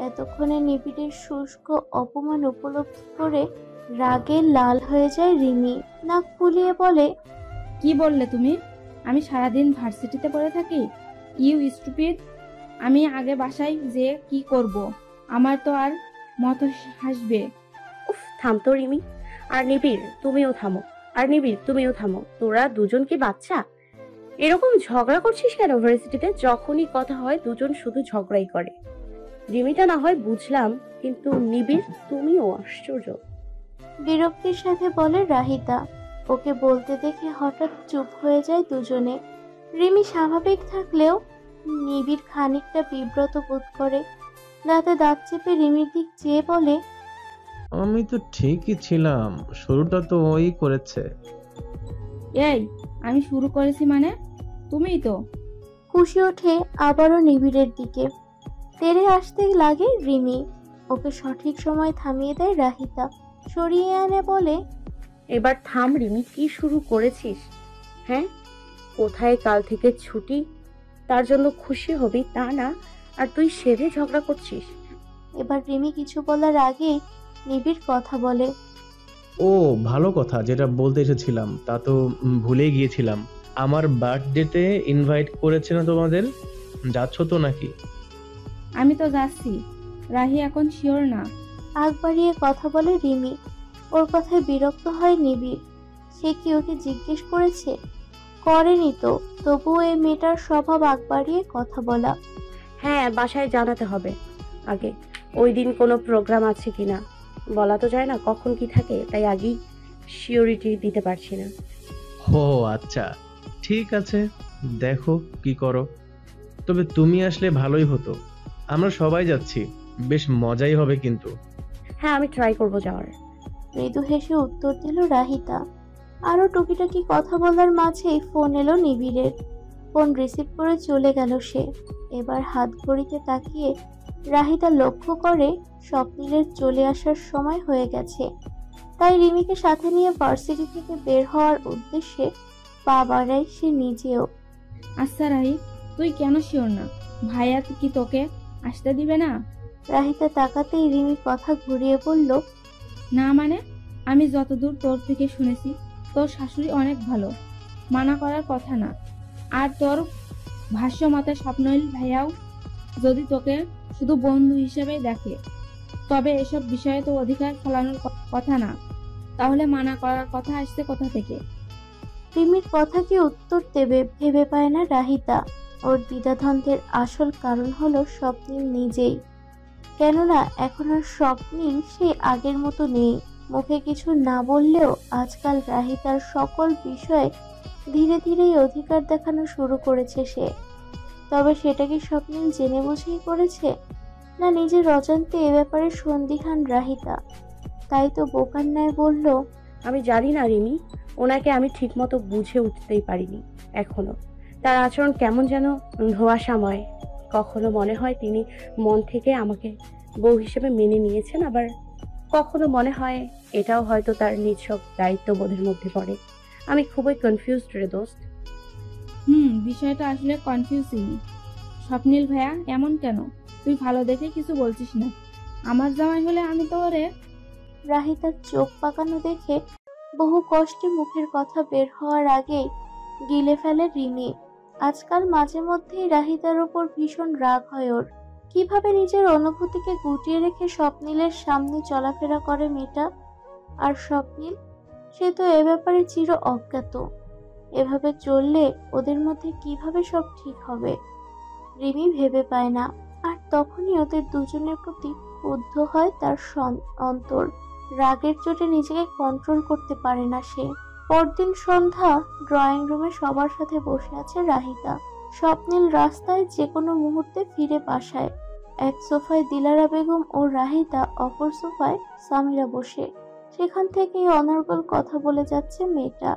Speaker 3: এতক্ষণে নিবিড়ের শুষ্ক অপমান উপলব্ধি করে রাগে লাল হয়ে যায় রিমি। নাক ফুলিয়ে বলে,
Speaker 6: কি বললে তুমি? আমি সারাদিন ভার্সিটিতে পড়ে থাকি? You stupid! আমি আগে বাসায় যে কি করব? আমার তো আর মত হাসবে।
Speaker 1: উফ, থাম তো রিমি। আর নিবিড় তুমিও থামো। তোরা দুজন কি বাচ্চা? এরকম ঝগড়া করছিস কেন? ভার্সিটিতে যখনই কথা হয় দুজন শুধু ঝগড়াই করে। রিমিটা না হয় বুঝলাম, কিন্তু নিবিড় তুমিও আশ্চর্য।
Speaker 3: বিরক্তির সাথে বলে রাহিতা। ওকে বলতে দেখে হঠাৎ চুপ হয়ে যায় দুজনে। রিমি স্বাভাবিক থাকলেও নিবিড় খানিকটা বিব্রত বোধ করে। দাঁতে দাঁত চেপে রিমির দিক চেয়ে বলে,
Speaker 7: আমি তো ঠিকই ছিলাম, শুরুটা তো ওই করেছে।
Speaker 6: এই, আমি শুরু করেছি মানে? তুমিই তো।
Speaker 3: খুশি ওঠে আবারও নিবিড়ের দিকে। তেড়ে আসতে লাগে রিমি। ওকে সঠিক সময় থামিয়ে দেয় রাহিতা। সরিয়ে আনে বলে,
Speaker 1: এবার থাম রিমি, কি শুরু করেছিস? হ্যাঁ, কোথায় কাল থেকে ছুটি, তার জন্য খুশি হবি তা না, আর তুই সেধে ঝগড়া করছিস।
Speaker 3: এবার রিমি কিছু বলার আগেই নিবিড় কথা বলে,
Speaker 7: ও ভালো কথা, যেটা বলতে এসেছিলাম তা তো ভুলে গিয়েছিলাম। আমার বার্থডেতে ইনভাইট করেছে না তোমাদের? যাচ্ছ তো নাকি?
Speaker 6: আমি তো যাচ্ছি। রাহি এখন শিওর না।
Speaker 3: আগ বাড়িয়ে কথা বলে রিমি। ওর কথায় বিরক্ত হয় নিবিড়। সে কি ওকে জিজ্ঞেস করেছে? করেনি তো, তবুও এই মেয়েটার স্বভাব আগ বাড়িয়ে কথা বলা।
Speaker 1: হ্যাঁ, বাসায় জানাতে হবে আগে, ওই দিন কোনো প্রোগ্রাম আছে কিনা। বলা তো যায় না কখন কি থাকে, তাই আগেই শিওরিটি দিতে পারছি না।
Speaker 7: ও আচ্ছা, ঠিক আছে, দেখো কি করো। তবে তুমি আসলে ভালোই হতো। আমরা সবাই যাচ্ছি, বেশ মজাই হবে কিন্তু।
Speaker 1: হ্যাঁ, আমি ট্রাই করবো যাওয়ার।
Speaker 3: মৃদু হেসে উত্তর দিল রাহিতা। আরো টুকিটাকি কথা বলার মাঝেই ফোন এলো নিবিড়ের। ফোন রিসিভ করে চলে গেল সে। এবার হাত ঘড়িতে তাকিয়ে রাহিতা লক্ষ্য করে স্বপ্নিলের চলে আসার সময় হয়ে গেছে। তাই রিমিকে সাথে নিয়ে ভার্সিটি থেকে বের হওয়ার উদ্দেশ্যে পা বাড়ায় সে নিজেও।
Speaker 6: আচ্ছা রাহি, তুই কেন শিওর না? ভাইয়া কি তোকে আসতে দিবে না?
Speaker 3: রাহিতা তাকাতেই রিমি কথা ঘুরিয়ে বলল,
Speaker 6: না মানে? আমি যতদূর তোর থেকে শুনেছি তোর শাশুড়ি অনেক ভালো, মানা করার কথা না। আর তোর ভাষ্য মতে স্বপ্নইল ভাইয়াও যদি তোকে শুধু বন্ধু হিসেবেই দেখে, তবে এসব বিষয়ে তো অধিকার ফলানোর কথা না। তাহলে মানা করার কথা আসছে কোথা থেকে?
Speaker 3: রিমির কথা কি উত্তর দেবে ভেবে পায় না রাহিতা। ওর দ্বিধাদ্বন্দ্বের আসল কারণ হলো স্বপ্নিল নিজেই। কেননা এখন আর স্বপ্নিল সেই আগের মতো নেই। মুখে কিছু না বললেও আজকাল রাহিতার সকল বিষয়ে ধীরে ধীরেই অধিকার দেখানো শুরু করেছে সে। তবে সেটা কি স্বপ্নিল জেনে বুঝেই করেছে, না নিজের অজান্তে এ ব্যাপারে সন্দিহান রাহিতা? তাই তো বোকার ন্যায় বলল,
Speaker 1: আমি জানি না রিমি, ওনাকে আমি ঠিকমতো বুঝে উঠতেই পারিনি এখনো। তার আচরণ কেমন যেন ধোঁয়াশাময়। কখনো মনে হয় তিনি মন থেকে আমাকে বউ হিসেবে মেনে নিয়েছেন, আবার কখনো মনে হয় এটাও হয়তো তার নিছক দায়িত্ববোধের মধ্যে পড়ে। আমি খুবই কনফিউজড রে দোস্ত।
Speaker 6: বিষয়টা আসলে কনফিউজিং। স্বপ্নিল ভাইয়া এমন কেন? তুই ভালো দেখে কিছু বলছিস না? আমার জামাই হলে আমি তো ওরে।
Speaker 3: রাহিতার চোখ পাকানো দেখে বহু কষ্টে মুখের কথা বের হওয়ার আগেই গিলে ফেলে রিমি। আজকাল মাঝে মধ্যেই রাহিতার উপর ভীষণ রাগ হয় ওর। কিভাবে নিজের অনুভূতিকে গুটিয়ে রেখে স্বপ্নিলের সামনে চলাফেরা করে মেয়েটা। আর স্বপ্নিল, সে তো এ ব্যাপারে চির অজ্ঞাত। এভাবে চললে ওদের মধ্যে কিভাবে সব ঠিক হবে রিমি ভেবে পায় না। আর তখনই ওদের দুজনের প্রতি ক্রুদ্ধ হয় তার অন্তর। রাগের চোটে নিজেকে কন্ট্রোল করতে পারে না সে। পরদিন সন্ধ্যা, ড্রয়িং রুমে সবার সাথে বসে আছে রাহিতা। স্বপ্নিল রাস্তায় যে কোনো মুহূর্তে ফিরে বাসায়। এক সোফায় দিলারা বেগম ও রাহিতা, অপর সোফায় সামিরা বসে। সেখান থেকেই অনর্গল কথা বলে যাচ্ছে মেয়েটা।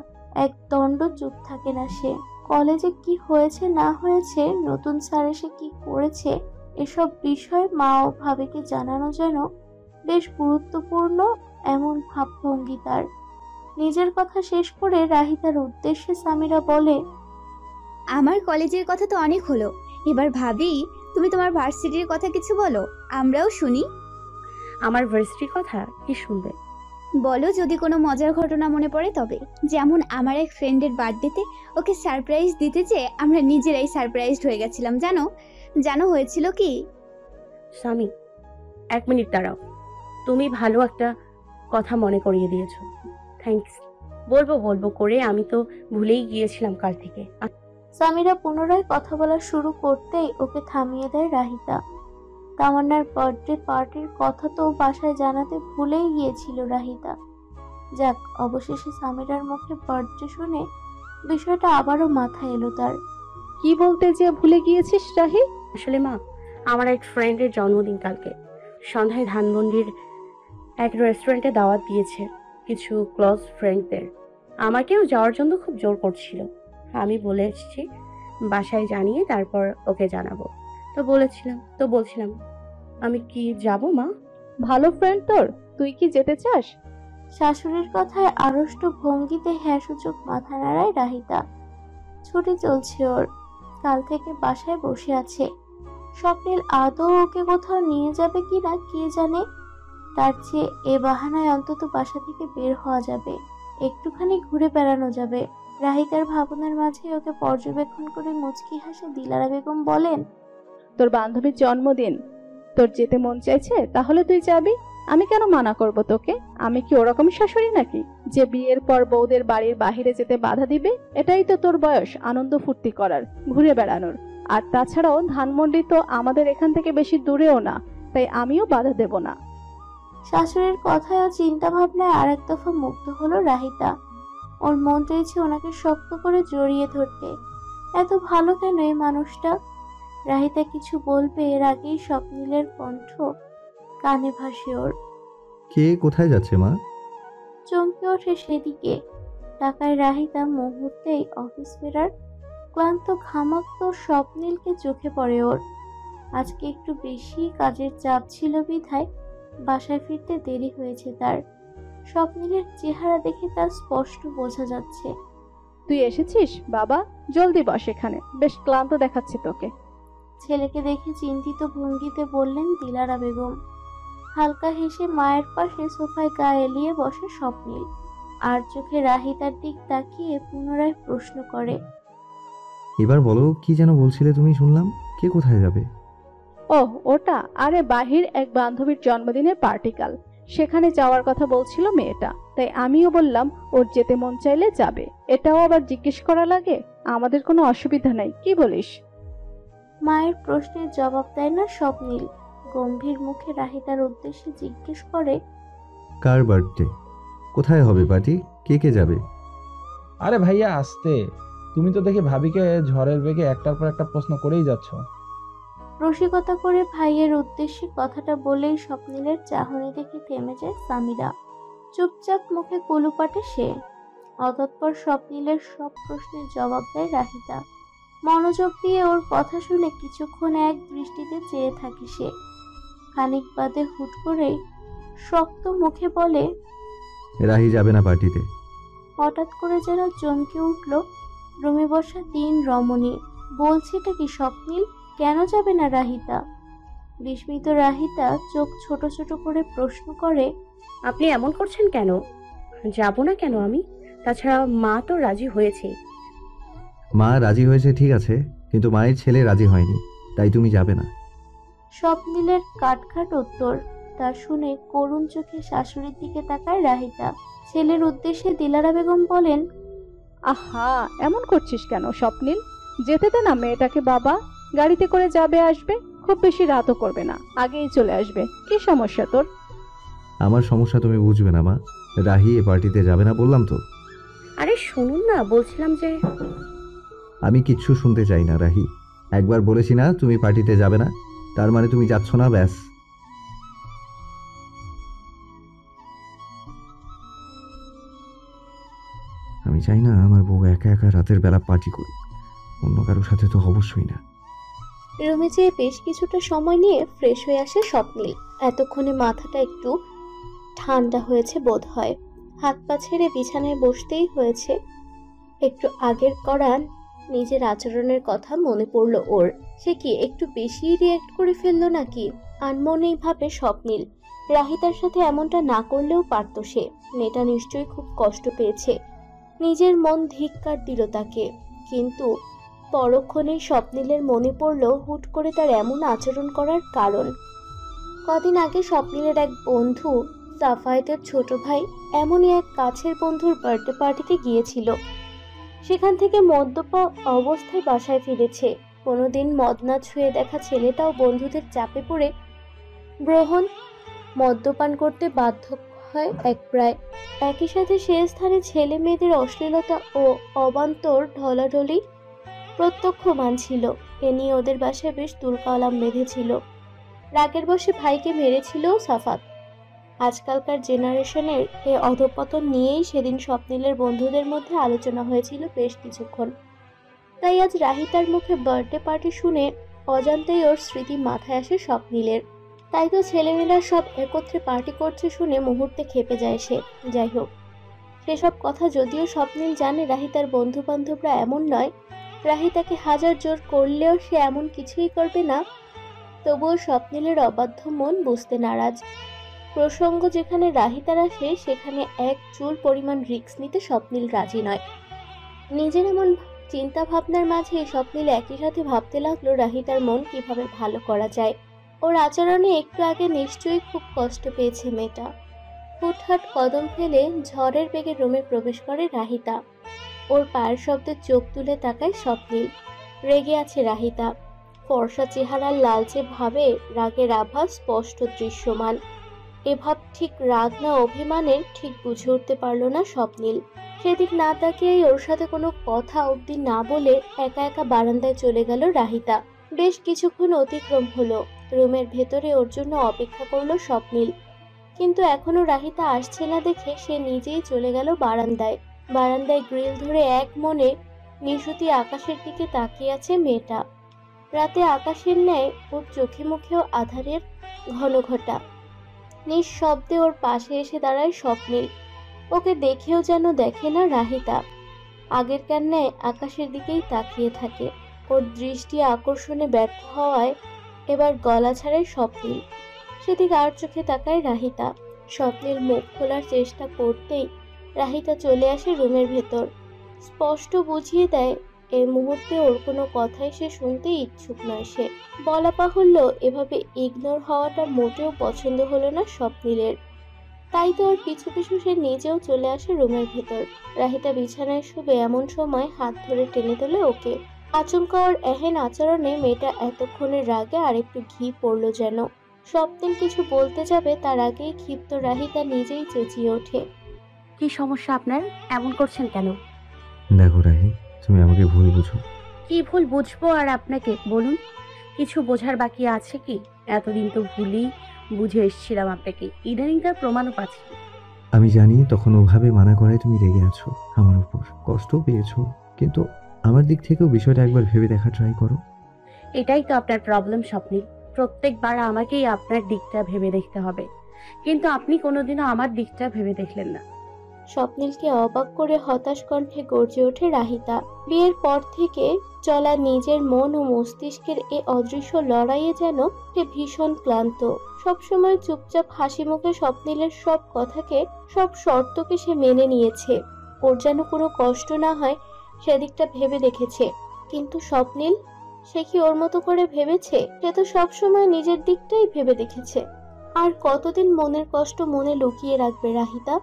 Speaker 3: এক দণ্ড চুপ থাকে না সে। কলেজে কি হয়েছে না হয়েছে, নতুন স্যার এসে কি করেছে, এসব বিষয় মা ও ভাবিকে জানানো যেন বেশ গুরুত্বপূর্ণ এমন ভাবভঙ্গি তার। নিজের কথা শেষ করে রাহিতার উদ্দেশ্যে সামিরা বলে,
Speaker 8: আমার কলেজের কথা তো অনেক হলো, এবার ভাবি তুমি তোমার ভার্সিটির কথা কিছু বলো, আমরাও শুনি।
Speaker 1: আমার ভার্সিটির কথা কি শুনবে?
Speaker 8: বলো যদি কোনো মজার ঘটনা মনে পড়ে তবে। যেমন আমার এক ফ্রেন্ডের বার্থডেতে ওকে সারপ্রাইজ দিতে চেয়ে আমরা নিজেরাই সারপ্রাইজড হয়ে গেছিলাম। জানো হয়েছিল কি?
Speaker 1: স্বামী, 1 মিনিট দাঁড়াও। তুমি ভালো একটা কথা মনে করিয়ে দিয়েছো, থ্যাঙ্কস। বলবো করে আমি তো ভুলেই গিয়েছিলাম কাল থেকে।
Speaker 3: সামিরা পুনরায় কথা বলা শুরু করতেই ওকে থামিয়ে দেয় রাহিতা। তামান্নার বার্থডে পার্টির কথা তো বাসায় জানাতে ভুলেই গিয়েছিল রাহিতা। যাক, অবশেষে সামিরার মুখে বার্থডে শুনে বিষয়টা আবারও মাথায় এলো তার।
Speaker 2: কি বলতে যে ভুলে গিয়েছিস রাহি?
Speaker 1: আসলে মা, আমার এক ফ্রেন্ডের জন্মদিন কালকে সন্ধ্যায় ধানমন্ডির এক রেস্টুরেন্টে দাওয়াত দিয়েছে কিছু ক্লোজ ফ্রেন্ডদের। আমাকেও যাওয়ার জন্য খুব জোর করছিল। আমি বলে এসেছি বাসায় জানিয়ে তারপর ওকে জানাবো। বলছিলাম আমি কি যাব মা?
Speaker 2: ভালো ফ্রেন্ড তোর, তুই কি যেতে চাস?
Speaker 3: শাশুড়ির কথায় আড়ষ্ট ভঙ্গিতে হ্যাঁ সূচক মাথা নাড়ায় রাহিতা। ছুটি চলছে ওর, কাল থেকে বাসায় বসে আছে। স্বপ্নিল আদৌ ওকে কোথাও নিয়ে যাবে কিনা কে জানে। তার চেয়ে এ বাহানায় অন্তত বাসা থেকে বের হওয়া যাবে, একটুখানি ঘুরে বেড়ানো যাবে। রাহিতার ভাবনার মাঝে ওকে পর্যবেক্ষণ করে মুচকি হাসে দিলারা বেগম বলেন,
Speaker 2: তোর বান্ধবীর জন্মদিন, তোর যেতে মন চাইছে তাহলে তুই যাবি, আমি কেন মানা করব তোকে? আমি কি ওরকমই শাশুড়ি নাকি যে বিয়ের পর বউদের বাড়ির বাহিরে যেতে বাধা দিবে? এটাই তো তোর বয়স, আনন্দ ফুর্তি করার, ঘুরে বেড়ানোর। আর তাছাড়াও ধানমন্ডি তো আমাদের এখান থেকে বেশি দূরেও না, তাই আমিও বাধা দেব না।
Speaker 3: শাশুড়ির কথায় ও চিন্তা ভাবনায় আরেক দফা মুগ্ধ হলো রাহিতা। ওর মন চাইছে ওনাকে শক্ত করে জড়িয়ে ধরতে। এত ভালো কেন এই মানুষটা? রাহিতা কিছু বলবে এর আগেই স্বপ্নিলের কণ্ঠ কানে ভাসে ওর।
Speaker 4: কে কোথায় যাচ্ছে মা?
Speaker 3: চমকে ওঠে সেদিকে তাকায় রাহিতা। মুহূর্তেই অফিস ফেরার ক্লান্ত ঘামাক্ত স্বপ্নিলকে চোখে পড়ে ওর। আজকে একটু বেশি কাজের চাপ ছিল বিধায় বাসায় ফিরতে দেরি হয়েছে তার। স্বপ্নিলের চেহারা দেখে তার স্পষ্ট বোঝা যাচ্ছে।
Speaker 2: তুই এসেছিস বাবা, জলদি বস এখানে, বেশ ক্লান্ত দেখাচ্ছে তোকে।
Speaker 3: ছেলেকে দেখে চিন্তিত ভঙ্গিতে বললেন দিলারা বেগম। হালকা হেসে মায়ের পাশে সোফায় গা এলিয়ে বসে স্বপ্নিল। আর চোখে রাহিতার দিক তাকিয়ে পুনরায় প্রশ্ন করে,
Speaker 4: এবার বলো, কি যেন বলছিলে তুমি? শুনলাম কে কোথায় যাবে?
Speaker 2: ওহ ওটা, আরে বাহির এক বান্ধবীর জন্মদিনের পার্টি কাল, সেখানে যাওয়ার কথা বলছিল মেয়েটা, তাই আমিও বললাম ওর যেতে মন চাইলে যাবে। এটাও আবার জিজ্ঞেস করা লাগে? আমাদের কোনো অসুবিধা নাই, কি বলিস?
Speaker 3: মায়ের প্রশ্নের জবাব দেয় না স্বপ্নীল। গম্ভীর মুখে রাহিতার উদ্দেশ্যে জিজ্ঞেস করে,
Speaker 4: কার বার্থডে? কোথায় হবে পার্টি? কে কে যাবে?
Speaker 9: আরে ভাইয়া আসতে, তুমি তো দেখি ভাবিকে ঝড়ের বেগে একটার পর একটা প্রশ্ন করেই যাচ্ছ।
Speaker 3: রসিকতা করে ভাইয়ের উদ্দেশ্যে কথাটা বলেই স্বপ্নীলের চাহনি দেখে থেমে যায় সামিরা। চুপচাপ মুখে কুলুপাটে সে। অতঃপর স্বপ্নীলের সব প্রশ্নের জবাব দেয় রাহিতা। মনোযোগ দিয়ে ওর কথা শুনে কিছুক্ষণ এক দৃষ্টিতে চেয়ে থাকে সে। খানিক বাদে হুট করেই শক্ত মুখে বলে,
Speaker 4: রাহি যাবে না পার্টিতে।
Speaker 3: হঠাৎ করে যেন চমকে উঠল রুমে বসা 3 রমণী। বলছেটা কি স্বপ্নীল? কেন যাবে না রাহিতা? বিস্মিত রাহিতা চোখ ছোট ছোট করে প্রশ্ন করে,
Speaker 1: আপনি এমন করছেন কেন? যাব না কেন আমি? তাছাড়া মা তো রাজি হয়েছে।
Speaker 4: মা রাজি হয়েছে ঠিক আছে, কিন্তু মায়ের ছেলে রাজি হয়নি, তাই তুমি যাবে না।
Speaker 3: স্বপ্নীলের কাটখাট উত্তর। তা শুনে করুণ চোখে শাশুড়ির দিকে তাকায় রাহিতা। ছেলের উদ্দেশ্যে দিলারা বেগম বলেন,
Speaker 2: আহা, এমন করছিস কেন স্বপ্নীল? যেতে দে না মেয়েটাকে বাবা। গাড়িতে করে যাবে আসবে, খুব বেশি রাতও করবে না, আগেই চলে আসবে। কি সমস্যা তোর?
Speaker 4: আমার সমস্যা তুমি বুঝবে না মা। রাহি এ পার্টিতে যাবে না বললাম তো।
Speaker 1: আরে শুনুন না, বলছিলাম যে
Speaker 4: আমি কিচ্ছু শুনতে চাই না রাহি। একবার বলেছি না তুমি পার্টিতে যাবে না, তার মানে তুমি যাচ্ছ না, ব্যাস। আমি চাই না আমার বউ একা একা রাতের বেলা পার্টি করুক, অন্য কারোর সাথে তো অবশ্যই না।
Speaker 3: রুমে যেয়ে বেশ কিছুটা সময় নিয়ে ফ্রেশ হয়ে আসে স্বপ্নীল। এতক্ষণে মাথাটা একটু ঠান্ডা হয়েছে বোধ হয়। হাত পা ছেড়ে বিছানায় বসতেই হয়েছে। একটু আগের করা নিজের আচরণের কথা মনে পড়লো ওর। সে কি একটু বেশি রিয়্যাক্ট করে ফেললো নাকি? আনমনেই ভাবে স্বপ্নীল। রাহিতার সাথে এমনটা না করলেও পারত সে। মেয়েটা নিশ্চয়ই খুব কষ্ট পেয়েছে। নিজের মন ধিক্কার দিল তাকে। কিন্তু পরক্ষণেই স্বপ্নীলের মনে পড়ল হুট করে তার এমন আচরণ করার কারণ। কদিন আগে স্বপ্নীলের এক বন্ধু সাফায়েতের ছোট ভাই এমনই এক কাছের বন্ধুর বার্থডে পার্টিতে গিয়েছিল। সেখান থেকে মদ্যপা অবস্থায় বাসায় ফিরেছে। কোনোদিন মদ না ছুঁয়ে দেখা ছেলেটাও বন্ধুদের চাপে পড়ে গ্রহণ মদ্যপান করতে বাধ্য হয় প্রায়। একই সাথে সে স্থানে ছেলে মেয়েদের অশ্লীলতা ও অবান্তর ঢলাঢলি প্রত্যক্ষমান ছিল। এ নিয়ে ওদের বাসায় বেশ তুলকালাম বেঁধেছিল। রাগের বশে ভাইকে মেরেছিল সাফাত। আজকালকার জেনারেশনের এ অধঃপতন নিয়েই সেদিন স্বপ্নীলের বন্ধুদের মধ্যে আলোচনা হয়েছিল বেশ কিছুক্ষণ। তাই আজ রাহিতার মুখে বার্থডে পার্টি শুনে অজান্তেই ওর স্মৃতি মাথায় আসে স্বপ্নীলের। তাই তো ছেলেমেয়েরা সব একত্রে পার্টি করছে শুনে মুহূর্তে খেপে যায় সে। যাই হোক, সেসব কথা যদিও স্বপ্নীল জানে রাহিতার বন্ধু বান্ধবরা এমন নয়, রাহিতাকে হাজার জোর করলেও সে এমন কিছুই করবে না, তবুও স্বপ্নীলের অবাধ্য মন বুঝতে নারাজ। প্রসঙ্গ যেখানে রাহিতার আসে সেখানে এক চুল পরিমাণ রিস্ক নিতে স্বপ্নীল রাজি নয়। নিজের এমন চিন্তা ভাবনার মাঝে স্বপ্নীল একই সাথে ভাবতে লাগলো রাহিতার মন কিভাবে ভালো করা যায়। ওর আচরণে একটু আগে নিশ্চয়ই খুব কষ্ট পেয়েছে মেয়েটা। হুটহাট কদম ফেলে ঝড়ের বেগে রুমে প্রবেশ করে রাহিতা। ওর পায়ের শব্দে চোখ তুলে তাকায় স্বপ্নীল। রেগে আছে রাহিতা। ফর্সা চেহারার লালচে ভাবে রাগের আভাস স্পষ্ট দৃশ্যমান। এ ভাব ঠিক রাগ না অভিমানের ঠিক বুঝে উঠতে পারল না স্বপ্নীল। সেদিক না তাকিয়েই ওর সাথে কোনো কথা অবধি না বলে একা একা বারান্দায় চলে গেল রাহিতা। বেশ কিছুক্ষণ অতিক্রম হলো। রুমের ভেতরে ওর জন্য অপেক্ষা করলো স্বপ্নীল, কিন্তু এখনো রাহিতা আসছে না দেখে সে নিজেই চলে গেল বারান্দায়। বারান্দায় গ্রিল ধরে এক মনে নিশুতি আকাশের দিকে তাকিয়ে আছে মেয়েটা। রাতে আকাশের ন্যায় ওর চোখে মুখেও আধারের ঘনঘটা। নিঃশব্দে ওর পাশে এসে দাঁড়ায় স্বপ্নীল। ওকে দেখেও যেন দেখে না রাহিতা। আগেরকার ন্যায় আকাশের দিকেই তাকিয়ে থাকে। ওর দৃষ্টি আকর্ষণে ব্যর্থ হওয়ায় এবার গলা ছাড়ায় স্বপ্নীল। সেদিকে আর চোখে তাকায় রাহিতা। স্বপ্নীল মুখ খোলার চেষ্টা করতেই রাহিতা চলে আসে রুমের ভেতর। স্পষ্ট বুঝিয়ে দেয় এই মুহূর্তে ওর কোনো কথাই সে শুনতে ইচ্ছুক নয় সে। বলা বাহুল্য, এভাবে ইগনোর হওয়াটা মোটেও পছন্দ হলো না স্বপ্নীলের। তাই তো ওর পিছু পিছু সে নিজেও চলে আসে রুমের ভেতর। রাহিতা বিছানায় শুবে এমন সময় হাত ধরে টেনে তোলে ওকে।
Speaker 10: আচমকা ওর এহেন আচরণে মেয়েটা এতক্ষণের রাগে আরেকটু ঘি পড়লো যেন। স্বপ্নিল কিছু বলতে যাবে তার আগেই ক্ষিপ্ত রাহিতা নিজেই চেঁচিয়ে ওঠে।
Speaker 1: কি সমস্যা আপনার? এমন করছেন কেন?
Speaker 4: দেখো রাহি, তুমি আমাকে ভুল বুঝো।
Speaker 1: কি ভুল বুঝবো আর আপনাকে? বলুন, কিছু বোঝার বাকি আছে কি? এতদিন তো ভুলই বুঝে এসেছিলাম আপনাকে, ইদানিং তার প্রমাণও পাচ্ছি।
Speaker 4: আমি জানি তখন ওভাবে মানা করায় তুমি রেগে আছো আমার উপর, কষ্টও পেয়েছো, কিন্তু আমার দিক থেকেও বিষয়টা একবার ভেবে দেখা ট্রাই করো।
Speaker 1: এটাই তো আপনার প্রবলেম স্বপ্নিল, প্রত্যেকবার আমাকেই আপনার দিকটা ভেবে দেখতে হবে, কিন্তু আপনি কোনোদিনও আমার দিকটা ভেবে দেখলেন না।
Speaker 10: স্বপ্নিলকে অবাক করে হতাশ কণ্ঠে গর্জে ওঠে রাহিতা। বিয়ের পর থেকে চলা নিজের মন ও মস্তিষ্কের এ অদৃশ্য লড়াইয়ে যেন সে ভীষণ ক্লান্ত। সবসময় চুপচাপ হাসি মুখে স্বপ্নিলের সব কথাকে, সব শর্তকে সে মেনে নিয়েছে। ওর যেন কোনো কষ্ট না হয় সেদিকটা ভেবে দেখেছে। কিন্তু স্বপ্নিল, সে কি ওর মতো করে ভেবেছে? সে তো সবসময় নিজের দিকটাই ভেবে দেখেছে। আর কতদিন মনের কষ্ট মনে লুকিয়ে রাখবে রাহিতা?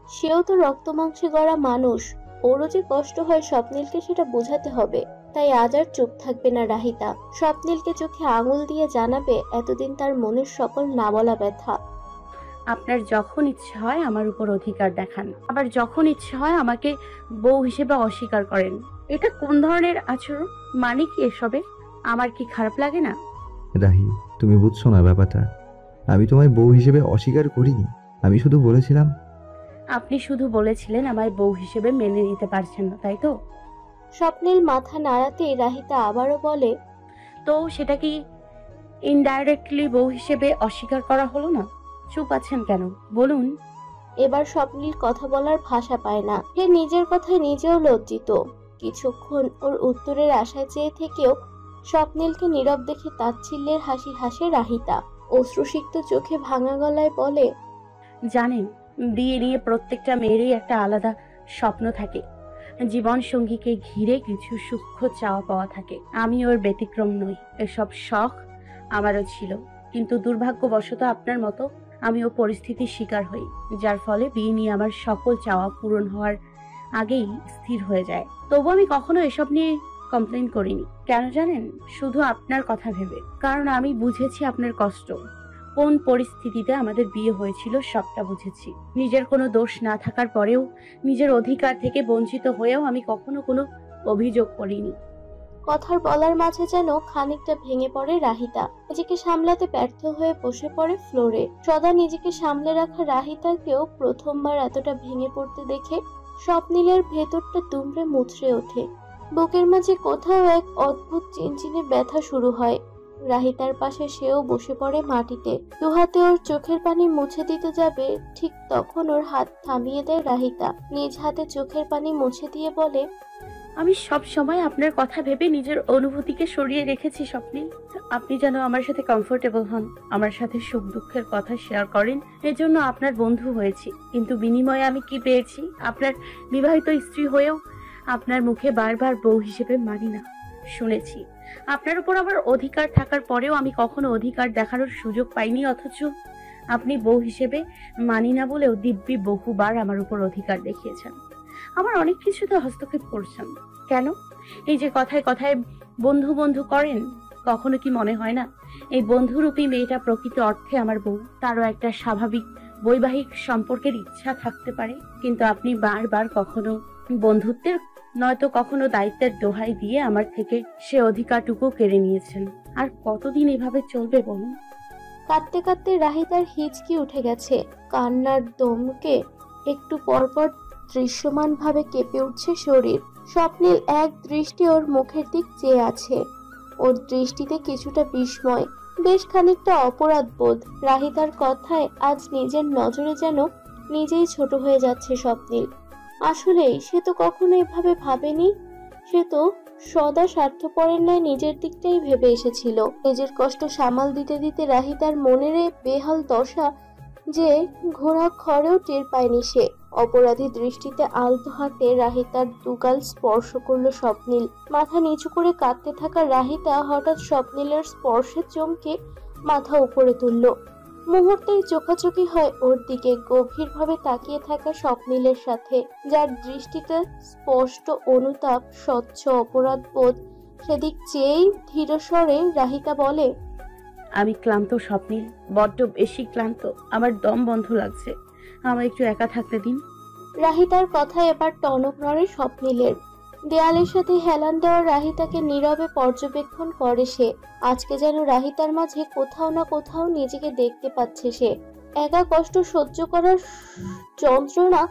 Speaker 10: সেও তো রক্ত মাংসে গড়া মানুষ, ওরও যে কষ্ট হয় স্বপ্নিলকে সেটা বোঝাতে হবে। তাই আজ আর চুপ থাকবে না রাহিতা, স্বপ্নিলকে চোখে আঙুল দিয়ে জানাবে এতদিন তার মনের সকল না বলা ব্যথা।
Speaker 1: আপনার যখন ইচ্ছে হয় আমার উপর অধিকার দেখান, আবার যখন ইচ্ছে হয় আমাকে বউ হিসেবে অস্বীকার করেন। এটা কোন ধরনের আচরণ? মানে কি এসবে? আমার কি খারাপ লাগে না?
Speaker 4: রাহি, তুমি বুঝছো না ব্যাপারটা। আমি তোমায় বউ হিসেবে অস্বীকার করিনি, আমি শুধু বলেছিলাম।
Speaker 1: আপনি শুধু বলেছিলেন আমায় বউ হিসেবে মেনে নিতে পারছেন না, তাই তো?
Speaker 10: স্বপ্নিল মাথা নাড়াতেই রাহিতা আবারও বলে,
Speaker 1: তো সেটা কি ইনডাইরেক্টলি বউ হিসেবে অস্বীকার করা হলো না? চুপ আছেন কেন, বলুন।
Speaker 10: এবার স্বপ্নিল কথা বলার ভাষা পায় না। সে নিজের কথায় নিজেও লজ্জিত। কিছুক্ষণ ওর উত্তরের আশায় চেয়ে থেকেও স্বপ্নিলকে নীরব দেখে তাচ্ছিল্যের হাসি হাসে রাহিতা। অশ্রুসিক্ত চোখে ভাঙা গলায় বলে,
Speaker 1: জানেন, বিয়ে নিয়ে প্রত্যেকটা মেয়েরই একটা আলাদা স্বপ্ন থাকে, জীবন সঙ্গীকে ঘিরে কিছু সূক্ষ্ম চাওয়া পাওয়া থাকে। আমি ওর ব্যতিক্রম নই। এসব শখ আমারও ছিল, কিন্তু দুর্ভাগ্যবশত আপনার মতো আমিও পরিস্থিতির শিকার হই, যার ফলে বিয়ে নিয়ে আমার সকল চাওয়া পূরণ হওয়ার আগেই স্থির হয়ে যায়। তবু আমি কখনো এসব নিয়ে কমপ্লেন করিনি। কেন জানেন? শুধু আপনার কথা ভেবে। কারণ আমি বুঝেছি আপনার কষ্ট, কোন পরিস্থিতিতে আমাদের বিয়ে হয়েছিল সবটা বুঝেছি। নিজের কোনো দোষ না থাকার পরেও, নিজের অধিকার থেকে বঞ্চিত হয়েও আমি কখনো কোনো অভিযোগ করিনি।
Speaker 10: কথার বলার মাঝে যেন খানিকটা ভেঙে পড়ে রাহিতা। নিজেকে সামলাতে ব্যর্থ হয়ে বসে পড়ে ফ্লোরে। সদা নিজেকে সামলে রাখা রাহিতাকেও প্রথমবার এতটা ভেঙে পড়তে দেখে স্বপ্নিলের ভেতরটা দুমড়ে মুচড়ে ওঠে। বুকের মাঝে কোথাও এক অদ্ভুত চিনচিনে ব্যথা শুরু হয়। রাহিতার পাশে সেও বসে পড়ে মাটিতে। দুহাতে ওর চোখের পানি মুছে দিতে যাবে, ঠিক তখন ওর হাত থামিয়ে দেয় রাহিতা। নিজ হাতে চোখের পানি মুছে দিয়ে বলে,
Speaker 1: আমি সব সময় আপনার কথা ভেবে নিজের অনুভূতিকে সরিয়ে রেখেছি স্বপ্নিল। আপনি যেন আমার সাথে কমফোর্টেবল হন, আমার সাথে সুখ দুঃখের কথা শেয়ার করেন, এজন্য আপনার বন্ধু হয়েছি। কিন্তু বিনিময়ে আমি কি পেয়েছি? আপনার বিবাহিত স্ত্রী হয়েও আপনার মুখে বারবার বউ হিসেবে মানি না শুনেছি। আপনার উপর আমার অধিকার থাকার পরেও আমি কখনো অধিকার দেখানোর সুযোগ পাইনি, অথচ আপনি বউ হিসেবে মানি না বলেও দিব্যি বহুবার আমার উপর অধিকার দেখিয়েছেন। আমার অনেক কিছুতে হস্তক্ষেপ করছেন। কেন? এই যে কথায় কথায় বন্ধু বন্ধু করেন, কখনো কি মনে হয় না এই বন্ধুরূপী মেয়েটা প্রকৃত অর্থে আমার বউ? তারও একটা স্বাভাবিক বৈবাহিক সম্পর্কের ইচ্ছা থাকতে পারে, কিন্তু আপনি বারবার কখনো বন্ধুত্বের নয়তো কখনো দায়িত্বের দোহাই দিয়ে আমার থেকে সে অধিকারটুকু কেড়ে নিয়েছেন। আর কতদিন এভাবে চলবে বলুন?
Speaker 10: কাঁদতে কাঁদতে রাহিতার হিচকি উঠে গেছে। কান্নার দমকে একটু পরপর দৃশ্যমানভাবে কেঁপে উঠছে শরীর। স্বপ্নিল এক দৃষ্টি ওর মুখের দিক চেয়ে আছে। ওর দৃষ্টিতে কিছুটা বিস্ময়, বেশ খানিকটা অপরাধ বোধ। রাহিতার কথায় আজ নিজের নজরে যেন নিজেই ছোট হয়ে যাচ্ছে স্বপ্নিল। আসলেই সে তো কখনো এভাবে ভাবেনি। সে তো সদা স্বার্থপরের ন্যায় নিজের দিকটাই ভেবে এসেছিল। নিজের কষ্ট সামাল দিতে দিতে রাহিতার মনের বেহাল দশা যে ঘোড়া খড়েও টের পায়নি সে। অপরাধী দৃষ্টিতে আলতো হাতে রাহিতার দুগাল স্পর্শ করলো স্বপ্নিল। মাথা নিচু করে কাঁদতে থাকা রাহিতা হঠাৎ স্বপ্নিলের স্পর্শে চমকে মাথা উপরে তুলল। মুহূর্তেই চোখাচোখি হয় ওর দিকে, গভীরভাবে তাকিয়ে থাকা স্বপ্নিলের সাথে, যার দৃষ্টিতে স্পষ্ট অনুতাপ, স্বচ্ছ অপরাধ বোধ সেদিক চেয়েই ধীর স্বরে রাহিতা বলে,
Speaker 1: আমি ক্লান্ত স্বপ্নিল, বড্ড বেশি ক্লান্ত। আমার দম বন্ধ লাগছে, আমার একটু একা থাকতে দিন।
Speaker 10: রাহিতার কথা এবার টনক নড়ে স্বপ্নিলের। দেয়ালের সাথে হেলান দেওয়া রাহিতাকে নীরবে পর্যবেক্ষণ করে সে। আজকে যেন রাহিতার মাঝে কোথাও না কোথাও নিজেকে দেখতে পাচ্ছে সে। একা কষ্ট সহ্য করার যন্ত্রণা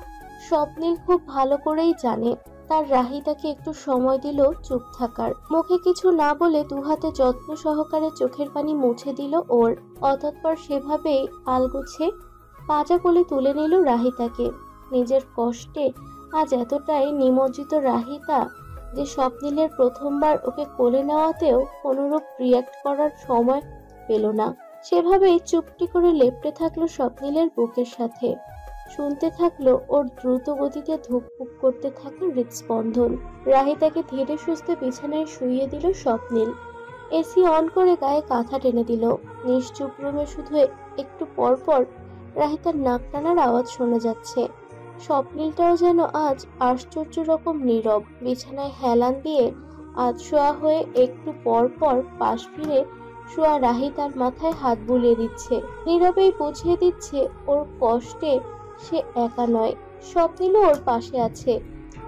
Speaker 10: স্বপ্নিল খুব ভালো করেই জানে। তার রাহিতাকে একটু সময় দিল চুপ থাকার। মুখে কিছু না বলে দুহাতে যত্ন সহকারে চোখের পানি মুছে দিল ওর। অতঃপর সেভাবেই আলগোছে পাজা কোলে তুলে নিল রাহিতাকে। নিজের কষ্টে আজ এতটাই নিমজ্জিত রাহিতা যে স্বপ্নিলের প্রথমবার ওকে কোলে নেওয়াতেও কোনোরূপ রিয়াক্ট করার সময় পেল না। সেভাবেই চুপটি করে লেপ্টে থাকলো স্বপ্নিলের বুকের সাথে। শুনতে থাকলো ওর দ্রুত গতিতে ধুকপুক করতে থাকা হৃদস্পন্দন। রাহিতাকে ধীরে সুস্থে বিছানায় শুইয়ে দিল স্বপ্নিল। এসি অন করে গায়ে কাঁথা টেনে দিল। নিশ্চুপ রুমে শুধু একটু পর পর রাহিতার নাক টানার আওয়াজ শোনা যাচ্ছে। স্বপ্নিলটাও যেন আজ আশ্চর্য রকম নীরব। বিছানায় হেলান দিয়ে আধশোয়া হয়ে একটু পর পর পাশ ফিরে শোয়া রাহিতার মাথায় হাত বুলিয়ে দিচ্ছে। নীরবেই বুঝিয়ে দিচ্ছে ওর কষ্টে সে একা নয়, স্বপ্নিলও ওর পাশে আছে।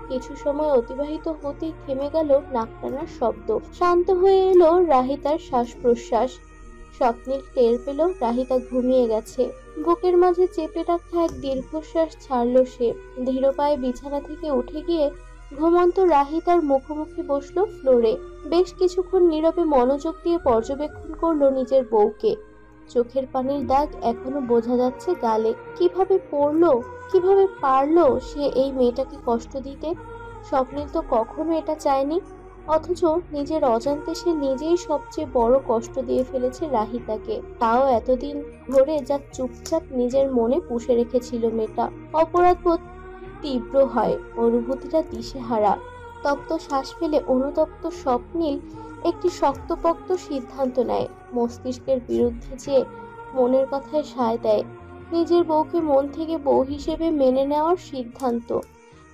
Speaker 10: কিছু সময় অতিবাহিত হতেই থেমে গেল নাক টানার শব্দ। শান্ত হয়ে এলো রাহিতার শ্বাস প্রশ্বাস। স্বপ্নিল টের পেল রাহিতা ঘুমিয়ে গেছে। বুকের মাঝে চেপে রাখা এক দীর্ঘশ্বাস ছাড়ল সে। ধীর পায়ে বিছানা থেকে উঠে গিয়ে ঘুমন্ত রাহিতার মুখোমুখি বসলো ফ্লোরে। বেশ কিছুক্ষণ নীরবে মনোযোগ দিয়ে পর্যবেক্ষণ করলো নিজের বউকে। চোখের পানির দাগ এখনো বোঝা যাচ্ছে গালে। কিভাবে পড়লো, কিভাবে পারলো সে এই মেয়েটাকে কষ্ট দিতে? স্বপ্নিল তো কখনো এটা চায়নি, অথচ নিজের অজান্তে সে নিজেই সবচেয়ে বড় কষ্ট দিয়ে ফেলেছে রাহিতাকে। তাও এতদিন ধরে যা চুপচাপ নিজের মনে পুষে রেখেছিল মেয়েটা। অপরাধবোধ তীব্র হয়, অনুভূতিটা দিশেহারা। তপ্ত শ্বাস ফেলে অনুতপ্ত স্বপ্নিল একটি শক্তপোক্ত সিদ্ধান্ত নেয়। মস্তিষ্কের বিরুদ্ধে যে মনের কথায় সায় দেয়। নিজের বউকে মন থেকে বউ হিসেবে মেনে নেওয়ার সিদ্ধান্ত,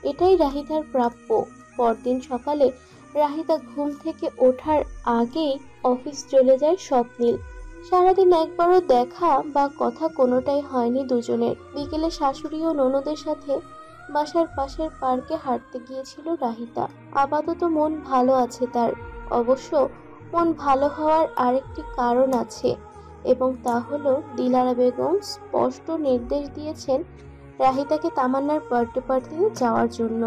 Speaker 10: এটাই রাহিতার প্রাপ্য। পরদিন সকালে রাহিতা ঘুম থেকে ওঠার আগেই অফিস চলে যায় স্বপ্নিল। সারাদিন একবারও দেখা বা কথা কোনোটাই হয়নি দুজনের। বিকেলে শাশুড়ি ও ননদের সাথে বাসার পাশের পার্কে হাঁটতে গিয়েছিল রাহিতা। আপাতত মন ভালো আছে তার। অবশ্য মন ভালো হওয়ার আরেকটি কারণ আছে, এবং তা হলো দিলারা বেগম স্পষ্ট নির্দেশ দিয়েছেন রাহিতাকে তামান্নার বার্থডে পার্টিতে যাওয়ার জন্য।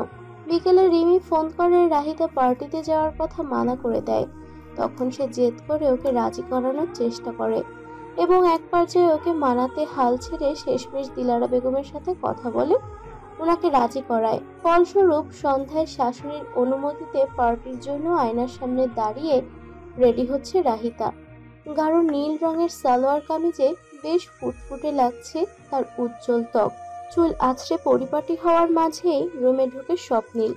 Speaker 10: বিকেলে রিমি ফোন করে রাহিতা পার্টিতে যাওয়ার কথা মানা করে দেয়। তখন সে জেদ করে ওকে রাজি করানোর চেষ্টা করে এবং এক পর্যায়ে ওকে মানাতে হাল ছেড়ে শেষমেশ দিলারা বেগমের সাথে কথা বলে ওনাকে রাজি করায়। ফলস্বরূপ সন্ধ্যায় শাশুড়ির অনুমতিতে পার্টির জন্য আয়নার সামনে দাঁড়িয়ে রেডি হচ্ছে রাহিতা। গাঢ় নীল রঙের সালোয়ার কামিজে বেশ ফুটফুটে লাগছে তার উজ্জ্বল ত্বক। চুল আছড়ে পরিপাটি হওয়ার মাঝেই রুমে ঢুকে স্বপ্নিল।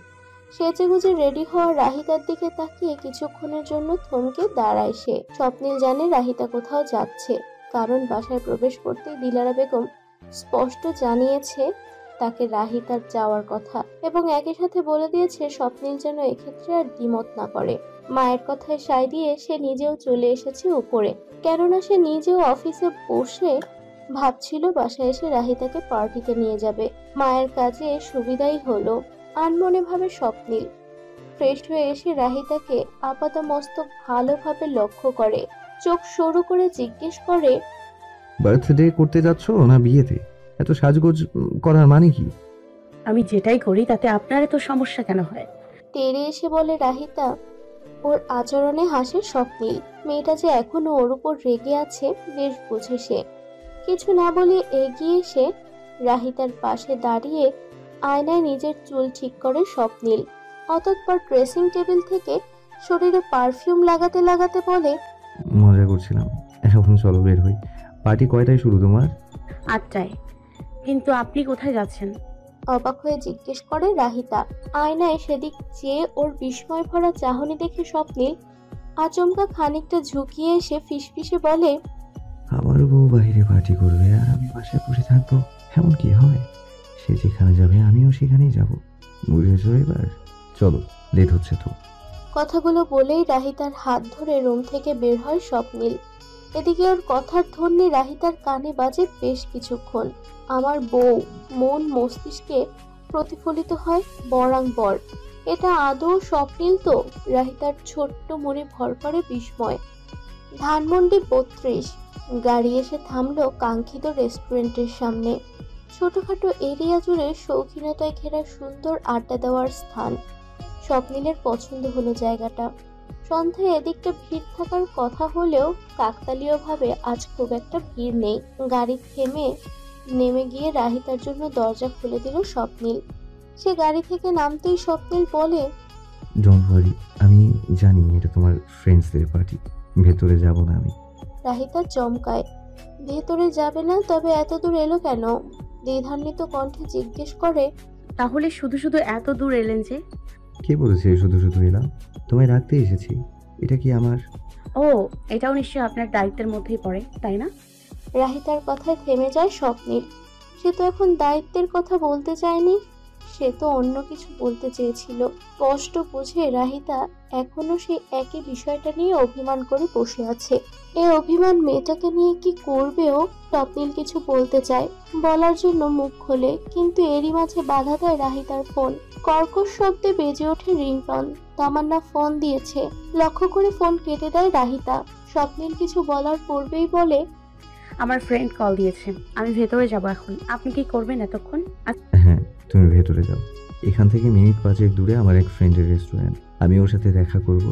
Speaker 10: সেজেগুজে রেডি হওয়া রাহিতার দিকে তাকিয়ে কিছুক্ষণের জন্য থমকে দাঁড়ায় সে। স্বপ্নিল জানে রাহিতা কোথাও যাচ্ছে, কারণ বাসায় প্রবেশ করতেই দিলারা বেগম স্পষ্ট জানিয়েছে তাকে রাহিতার যাওয়ার কথা, এবং একই সাথে বলে দিয়েছে স্বপ্নিল যেন এক্ষেত্রে আর দ্বিমত না করে। মায়ের কথায় সায় দিয়ে সে নিজেও চলে এসেছে উপরে, কেননা সে নিজেও অফিসে বসে ভাবছিল বাসায় এসে রাহিতাকে পার্টিতে নিয়ে যাবে। মায়ের কাজে সুবিধাই হলো, আনমনে ভাবে স্বপ্নিল। ফ্রেশ হয়ে এসে রাহিতাকে আপাতমস্তক ভালোভাবে লক্ষ্য করে, চোখ সরু করে জিজ্ঞেস করে,
Speaker 4: বার্থডে করতে যাচ্ছ না বিয়েতে? এত সাজগোজ করার মানে কি?
Speaker 1: আমি যেটাই করি তাতে আপনার এত সমস্যা কেন হয়?
Speaker 10: তেড়ে এসে বলে রাহিতা। ওর আচরণে হাসে স্বপ্নিল। মেয়েটা যে এখনো ওর উপর রেগে আছে বেশ বোঝে সে। কিছু না বলে এগিয়ে এসে রাহিতার পাশে দাঁড়িয়ে আয়নায় নিজের চুল ঠিক করে স্বপ্নিল। অতঃপর ড্রেসিং টেবিল থেকে শরীরে পারফিউম লাগাতে লাগাতে বলে,
Speaker 4: মজা করছিলাম, এখন চলো বের হই। পার্টি কয়টায় শুরু তোমার?
Speaker 1: 8টায়। কিন্তু আপনি কোথায় যাচ্ছেন?
Speaker 10: অবাক হয়ে জিজ্ঞেস করে রাহিতা। আয়নায় সেদিক চেয়ে ওর বিস্ময় ভরা চাহনি দেখে স্বপ্নিল আচমকা খানিকটা ঝুঁকিয়ে এসে ফিসফিসে বলে,
Speaker 4: আমার বউ বাইরে পার্টি করবে আর আমি বাসায় বসে থাকবো, এমন কি হয়? সে যেখানে যাবে আমিও সেখানেই যাব, বুঝেছো এবার? চলো, লেট হচ্ছে তো।
Speaker 10: কথাগুলো বলেই রাহিতার হাত ধরে রুম থেকে বের হয় স্বপ্নিল। এদিকে ওর কথার ধ্বনি রাহিতার কানে বাজে বেশ কিছুক্ষণ। আমার বউ মন মস্তিষ্কে প্রতিফলিত হয় বরাংবর। এটা আদৌ স্বপ্নিল তো? রাহিতার ছোট্ট মনে ভর করে বিস্ময়। ধানমন্ডি 32 গাড়ি এসে থামলো কাঙ্ক্ষিত রেস্টুরেন্টের সামনে। ছোটখাটো এরিয়া জুড়ে শৌখিনতায় ঘেরা সুন্দর আড্ডা দেওয়ার স্থান। স্বপ্নিলের পছন্দ হলো জায়গাটা। সন্ধ্যায় এদিকটা ভিড় থাকার কথা হলেও কাকতালীয়ভাবে আজ খুব একটা ভিড় নেই। গাড়ি নেমে গিয়ে রাহিতার জন্য দরজা খুলে দিল স্বপ্নিল। সে গাড়ি থেকে নামতেই স্বপ্নিল বলে,
Speaker 4: ডোন্ট ওয়ারি, আমি জানি এটা তোমার ফ্রেন্ডসদের পার্টি, ভেতরে যাব না আমি।
Speaker 10: রাহিতা চমকায়। ভেতরে যাবে না? তবে এত দূর এলো কেন? দ্বিধান্বিত কণ্ঠে জিজ্ঞেস করে,
Speaker 1: তাহলে শুধু শুধু এত দূর এলেন যে?
Speaker 4: কে বলেছে শুধু শুধু এলাম? তোমায় রাখতে এসেছি। এটা কি আমার?
Speaker 1: ও, এটাও নিশ্চয়ই আপনার দায়িত্বের মধ্যেই পড়ে, তাই না?
Speaker 10: রাহিতার কথায় থেমে যায় স্বপ্নিল। সে তো এখন দায়িত্বের কথা বলতে চায়নি, সে তো অন্য কিছু বলতে চেয়েছিল। স্পষ্ট বুঝে রাহিতা এখনো সেই একই বিষয়টা নিয়ে অভিমান করে বসে আছে। এই অভিমান মেয়েটাকে নিয়ে কি করবেও? স্বপ্নিল কিছু বলতে চায়, বলার জন্য মুখ খোলে, কিন্তু এরই মাঝে বাধা দেয় রাহিতার ফোন। কর্কশ শব্দে বেজে ওঠে রিংটন। তামান্না ফোন দিয়েছে। লক্ষ্য করে ফোন কেটে দেয় রাহিতা। স্বপ্নিল কিছু বলার পূর্বেই বলে,
Speaker 1: আমার ফ্রেন্ড কল দিয়েছে, আমি ভেতরে যাব এখন। আপনি কি করবেন এতক্ষণ?
Speaker 4: হ্যাঁ, তুমি ভেতরে যাও। এখান থেকে মিনিট 5 দূরে আমার এক ফ্রেন্ডের রেস্টুরেন্ট, আমি ওর সাথে দেখা করব।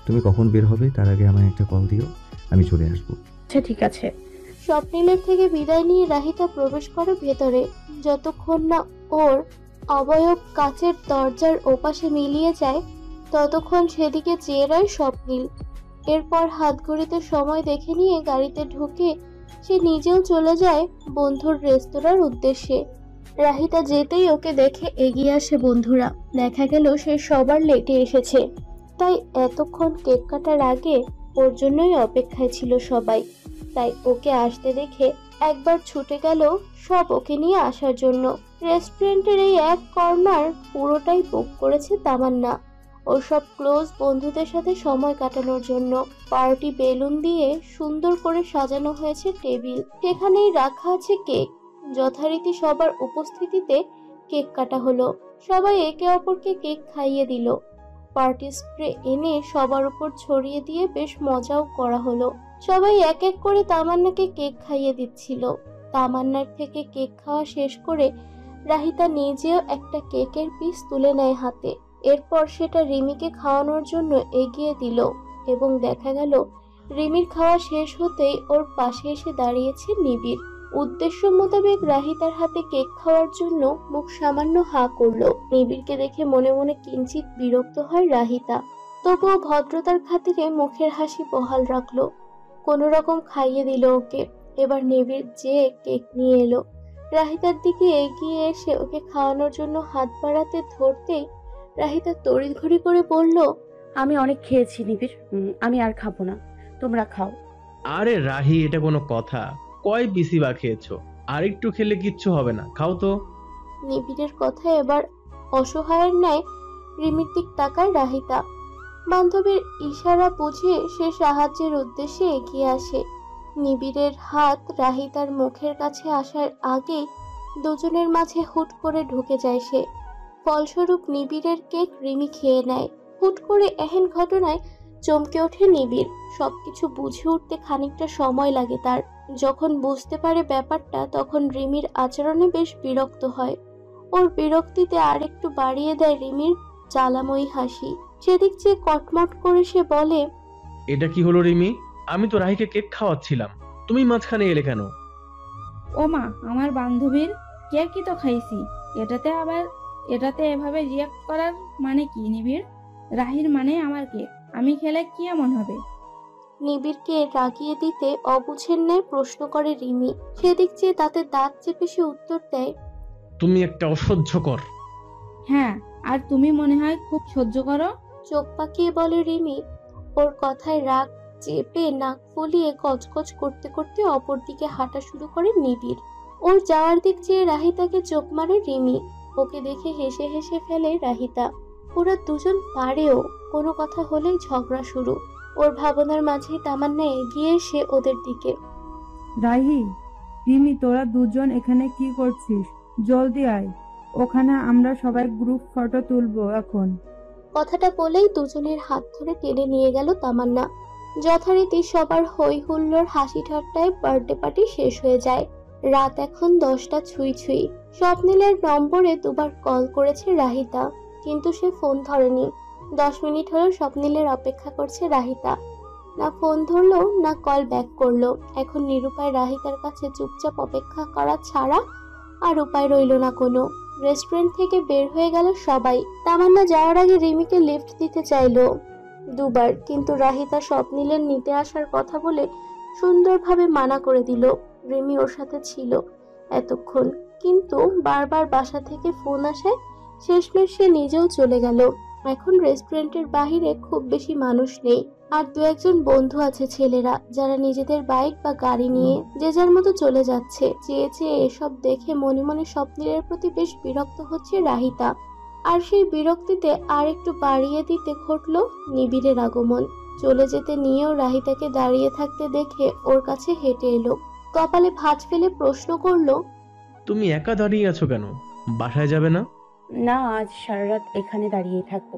Speaker 4: তুমি কখন বের হবে তার আগে আমায় একটা কল দিও, আমি চলে আসবো।
Speaker 1: আচ্ছা ঠিক আছে।
Speaker 10: স্বপ্নিলের থেকে বিদায় নিয়ে রাহিতা প্রবেশ করে ভেতরে। যতক্ষণ না ওর অবয়ব কাচের দরজার ওপাশে মিলিয়ে যায় ততক্ষণ সেদিকে চেয়ে রয় স্বপ্নিল। এরপর হাত ঘড়িতে সময় দেখে নিয়ে গাড়িতে ঢুকে সে নিজেও চলে যায় বন্ধুর রেস্তোরাঁর উদ্দেশ্যে। রাহিতা যেতেই ওকে দেখে এগিয়ে আসে বন্ধুরা। দেখা গেল সে সবার লেটে এসেছে, তাই এতক্ষণ কেক কাটার আগে ওর জন্যই অপেক্ষায় ছিল সবাই। তাই ওকে আসতে দেখে একবার ছুটে গেল সব ওকে নিয়ে আসার জন্য। রেস্টুরেন্টের এই এক কর্নার পুরোটাই বুক করেছে তামান্না ও সব ক্লোজ বন্ধুদের সাথে সময় কাটানোর জন্য। পার্টি বেলুন দিয়ে সুন্দর করে সাজানো হয়েছে টেবিল, সেখানেই রাখা আছে কেক। যথারীতি সবার উপস্থিতিতে কেক কাটা হলো। সবাই একে অপরকে কেক খাইয়ে দিল। পার্টি স্প্রে এনে সবার উপর ছড়িয়ে দিয়ে বেশ মজাও করা হলো। সবাই এক এক করে তামান্নাকে কেক খাইয়ে দিচ্ছিল। তামান্নার থেকে কেক খাওয়া শেষ করে রাহিতা নিজেও একটা কেকের পিস তুলে নেয় হাতে। এরপর সেটা রিমিকে খাওয়ানোর জন্য এগিয়ে দিল এবং দেখা গেল রিমির খাওয়া শেষ হতেই ওর পাশে এসে দাঁড়িয়েছে নিবিড়। উদ্দেশ্য মোতাবেক রাহিতার হাতে কেক খাওয়ার জন্য মুখ সামান্য হা করলো। নিবিড়কে দেখে মনে মনে কিঞ্চিত বিরক্ত হয় রাহিতা, তবুও ভদ্রতার খাতিরে মুখের হাসি বহাল রাখলো। কোনো রকম খাইয়ে দিল ওকে। এবার নিবিড় যে কেক নিয়ে এলো, রাহিতার দিকে এগিয়ে এসে ওকে খাওয়ানোর জন্য হাত বাড়াতে ধরতেই রাহিতা তড়িঘড়ি করে বলল,
Speaker 1: আমি অনেক খেয়েছি নিবিড়, আমি আর খাবো না, তোমরা খাও।
Speaker 7: আরে রাহি, এটা কোনো কথা? কয় পিসি বা খেয়েছো? আর একটু খেলে কিচ্ছু হবে না, খাও তো।
Speaker 10: নিবিড়ের কথা এবার অসহায়ের ন্যায় রিমির দিক তাকায় রাহিতা। বান্ধবীর ইশারা বুঝে সে সাহায্যের উদ্দেশ্যে এগিয়ে আসে। নিবিড়ের হাত রাহিতার মুখের কাছে আসার আগেই দুজনের মাঝে হুট করে ঢুকে যায় সে। ফলস্বরূপ নিবিড়ের কেক রিমি খেয়ে নেয়। হুট করে এহেন ঘটনায় চমকে ওঠে নিবিড়। সবকিছু বুঝে উঠতে খানিকটা সময় লাগে তার। যখন বুঝতে পারে ব্যাপারটা তখন রিমির আচরণে বেশ বিরক্ত হয়। ওর বিরক্তিতে আরেকটু বাড়িয়ে দেয় রিমির জ্বালাময়ী হাসি। সেদিক চেয়ে কটমট করে সে বলে,
Speaker 7: এটা কি হলো রিমি? আমি তো রাহিকে কেক খাওয়াচ্ছিলাম, তুমি মাঝখানে এলে কেন?
Speaker 6: ও মা, আমার বান্ধবীর কেকই তো খাইছি, এটাতে এভাবে রিয়াক্ট করার মানে কি নিবিড়? রাহির মানে আমার কেক, আমি খেলে কি এমন হবে?
Speaker 10: নিবিড়কে রাগিয়ে দিতে অবুঝের ন্যায় প্রশ্ন করে রিমি। সেদিক চেয়ে তাতে দাঁত চেপে সে উত্তর দেয়,
Speaker 7: তুমি একটা অসহ্যকর।
Speaker 6: হ্যাঁ, আর তুমি মনে হয় খুব সহ্য করো।
Speaker 10: চোখ পাকিয়ে বলে রিমি। ওর কথায় রাগ চেপে নাক ফুলিয়ে গজগজ করতে করতে অপর দিকে হাঁটা শুরু করে নিবিড়। ওর যাওয়ার দিক চেয়ে রাহিতাকে চোখ মারে রিমি। ওকে দেখে হেসে হেসে ফেলে রাহিতা। ওরা দুজন পারেও কোনো কথা হলেই ঝগড়া শুরু। ওর ভাবনার মাঝেই তামান্না এগিয়ে এসে ওদের দিকে।
Speaker 11: রাহি, রিমি, তোরা দুজন এখানে কি করছিস? জলদি আয়, ওখানে আমরা সবাই গ্রুপ ফটো তুলবো এখন।
Speaker 10: কথাটা বলেই দুজনের হাত ধরে টেনে নিয়ে গেল তামান্না। যথারীতি সবার হই হুল্লোড় হাসি ঠাট্টায় বার্থডে পার্টি শেষ হয়ে যায়। রাত এখন 10টা ছুঁই ছুঁই। স্বপ্নিলের নম্বরে দুবার কল করেছে রাহিতা, কিন্তু সে ফোন ধরেনি। 10 মিনিট হলো স্বপ্নিলের অপেক্ষা করছে রাহিতা। না ফোন ধরলো না কল ব্যাক করলো। এখন নিরুপায় রাহিতার কাছে চুপচাপ অপেক্ষা করা ছাড়া আর উপায় রইল না কোনো। রেস্টুরেন্ট থেকে বের হয়ে গেল সবাই। তামান্না যাওয়ার আগে রিমিকে লিফট দিতে চাইলো দুবার, কিন্তু রাহিতা স্বপ্নিলের নিতে আসার কথা বলে সুন্দরভাবে মানা করে দিল। রিমি ওর সাথে ছিল এতক্ষণ, কিন্তু বারবার বাসা থেকে ফোন আসায় শেষমেশ সে নিজেও চলে গেল। এখন রেস্টুরেন্টের বাহিরে খুব বেশি মানুষ নেই, আর দু একজন বন্ধু আছে ছেলেরা, যারা নিজেদের বাইক বা গাড়ি নিয়ে যে যার মতো চলে যাচ্ছে। চেয়ে চেয়ে এসব দেখে মনে মনে স্বপ্নিলের প্রতি বেশ বিরক্ত হচ্ছে রাহিতা। আর সেই বিরক্তিতে আর একটু বাড়িয়ে দিতে ঘটল নিবিড়ের আগমন। চলে যেতে নিয়েও রাহিতাকে দাঁড়িয়ে থাকতে দেখে ওর কাছে হেঁটে এলো। কপালে ভাঁজ ফেলে প্রশ্ন করলো,
Speaker 7: তুমি একা দাঁড়িয়ে আছো কেন? বাসায় যাবে না?
Speaker 1: না, আজ সারা রাত এখানে দাঁড়িয়ে থাকবো।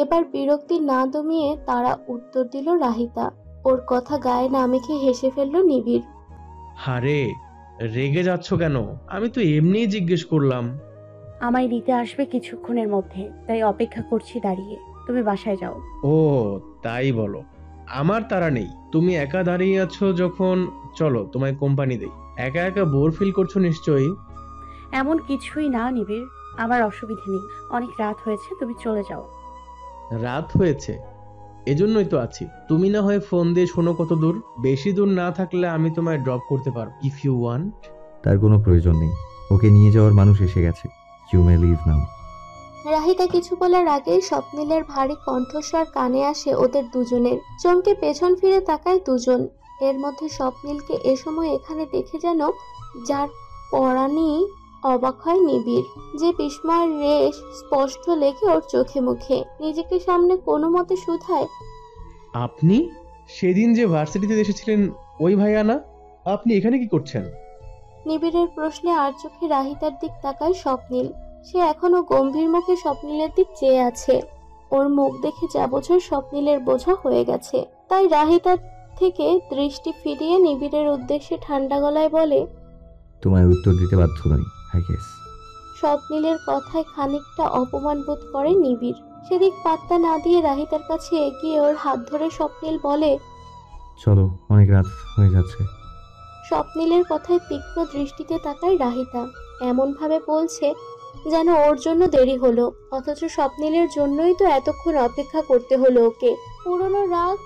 Speaker 10: এবার বিরক্তি না দমিয়ে তারা উত্তর দিল রাহিতা। ওর কথা গায়ে না মেখে হেসে ফেললো নিবিড়।
Speaker 7: হারে, রেগে যাচ্ছ কেন? আমি তো এমনিই জিজ্ঞেস করলাম।
Speaker 1: আমায় নিতে আসবে কিছুক্ষণের মধ্যে, তাই অপেক্ষা করছি দাঁড়িয়ে। তুমি বাসায় যাও।
Speaker 7: ও তাই বলো, আমার তাড়া নেই। তুমি একা দাঁড়িয়ে আছো যখন, চলো তোমায় কোম্পানি দেই। একা একা বোর ফিল করছো নিশ্চয়ই।
Speaker 1: এমন কিছুই না নিবিড়, আমার অসুবিধে নেই। অনেক রাত হয়েছে, তুমি চলে যাও।
Speaker 7: রাত হয়েছে এজন্যই তো আছি। তুমি না হয় ফোন দিয়ে শোনো কত দূর। বেশি দূর না থাকলে আমি তোমায় ড্রপ করতে পারবো ইফ ইউ ওয়ান্ট।
Speaker 4: তার কোনো প্রয়োজন নেই, ওকে নিয়ে যাওয়ার মানুষ এসে গেছে। ইউ মে লিভ নাও।
Speaker 10: রাহিতা কিছু বলার আগেই স্বপ্নিলের ভারী কণ্ঠস্বর কানে আসে ওদের দুজনের। চমকে পেছন ফিরে তাকায় দুজন। এর মধ্যে স্বপ্নিলকে এ সময় এখানে দেখে যেন যার পরাণী অবাক হয় নিবিড়। যে বিস্ময়ের রেশ স্পষ্ট লেগে ওর চোখে মুখে। নিজেকে সামনে কোনো মতে শুধায়,
Speaker 7: আপনি সেদিন যে ভার্সিটিতে এসেছিলেন ওই ভাইয়া না? আপনি এখানে কি করছেন?
Speaker 10: নিবিড়ের প্রশ্নে আর চোখে রাহিতার দিক তাকায় স্বপ্নিল। সে এখনো গম্ভীর মুখে স্বপ্নিলের দিক চেয়ে আছে। ওর মুখ দেখে যা বোঝার স্বপ্নিলের বোঝা হয়ে গেছে। তাই রাহিতার থেকে দৃষ্টি ফিরিয়ে নিবিড়ের উদ্দেশ্যে ঠান্ডা গলায় বলে,
Speaker 4: তোমায় উত্তর দিতে বাধ্য নই, আই গেস।
Speaker 10: স্বপ্নিলের কথায় খানিকটা অপমান বোধ করে নিবিড়। সেদিক পাত্তা না দিয়ে রাহিতার কাছে এগিয়ে ওর হাত ধরে স্বপ্নিল বলে,
Speaker 4: চলো, অনেক রাত হয়ে যাচ্ছে।
Speaker 10: স্বপ্নিলের কথায় তীক্ষ্ণ দৃষ্টিতে তাকায় রাহিতা। এমন ভাবে বলছে যেন ওর জন্য দেরি হলো, অথচ স্বপ্নিলের জন্যই তো এতক্ষণ অপেক্ষা করতে হলো ওকে। পুরনো রাগ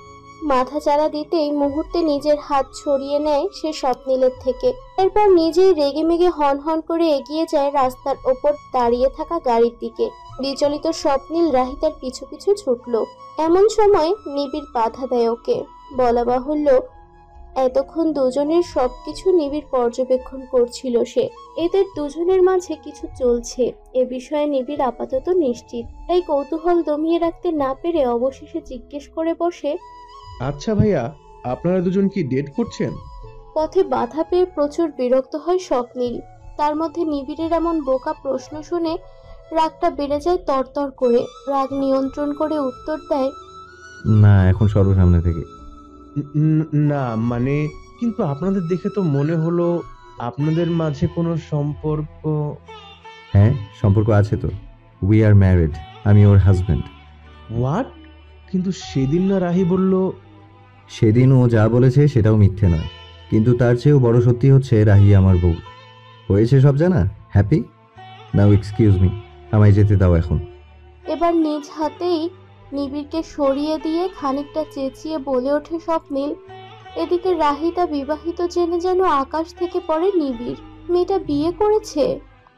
Speaker 10: মাথা চাড়া দিতেই মুহূর্তে নিজের হাত ছড়িয়ে নেয় সে স্বপ্নিলের থেকে। এরপর নিজেই রেগেমেগে হন হন করে এগিয়ে যায় রাস্তার ওপর দাঁড়িয়ে থাকা গাড়ির দিকে। বিচলিত স্বপ্নিল রাহিতার পিছু পিছু ছুটল। এমন সময় নিবিড় বাধা দেয় ওকে। বলা বাহুল্য, এতক্ষণ দুজনের সবকিছু নিবিড় পর্যবেক্ষণ করছিল সে। এদের দুজনের মাঝে কিছু চলছে, এ বিষয়ে নিবিড় আপাতত নিশ্চিত। তাই কৌতূহল দমিয়ে রাখতে না পেরে অবশেষে জিজ্ঞেস করে বসে,
Speaker 7: আচ্ছা ভাইয়া, আপনারা দুজন কি ডেট করছেন?
Speaker 10: পথে বাধা পেয়ে প্রচুর বিরক্ত হয় স্বপ্নিল। তার মধ্যে নিবিড়ের এমন বোকা প্রশ্ন শুনে রাগটা বেড়ে যায় তরতর করে। রাগ নিয়ন্ত্রণ করে উত্তর দেয়,
Speaker 4: না, এখন সর্বসামনে থেকে।
Speaker 7: না মানে, কিন্তু আপনাদের দেখে তো মনে হলো আপনাদের মাঝে কোনো সম্পর্ক।
Speaker 4: হ্যাঁ, সম্পর্ক আছে তো। উই আর ম্যারিড, আমি ওর হাজব্যান্ড।
Speaker 7: হোয়াট? কিন্তু সেদিন না রাহি বলল।
Speaker 4: সেদিন ও যা বলেছে সেটাও মিথ্যে নয়, কিন্তু তার চেয়েও বড় সত্যি হচ্ছে রাহি আমার বউ। হয়েছে সব জানা। হ্যাপি? নাও এক্সকিউজ মি, আমায় যেতে দাও এখন।
Speaker 10: এবার নিজ হাতেই নিবিড়কে সরিয়ে দিয়ে খানিকটা চেঁচিয়ে বলে ওঠে স্বপ্নিল। এদিকে রাহিতা বিবাহিত জেনে যেন আকাশ থেকে পড়ে নিবিড়। মেয়েটা বিয়ে করেছে?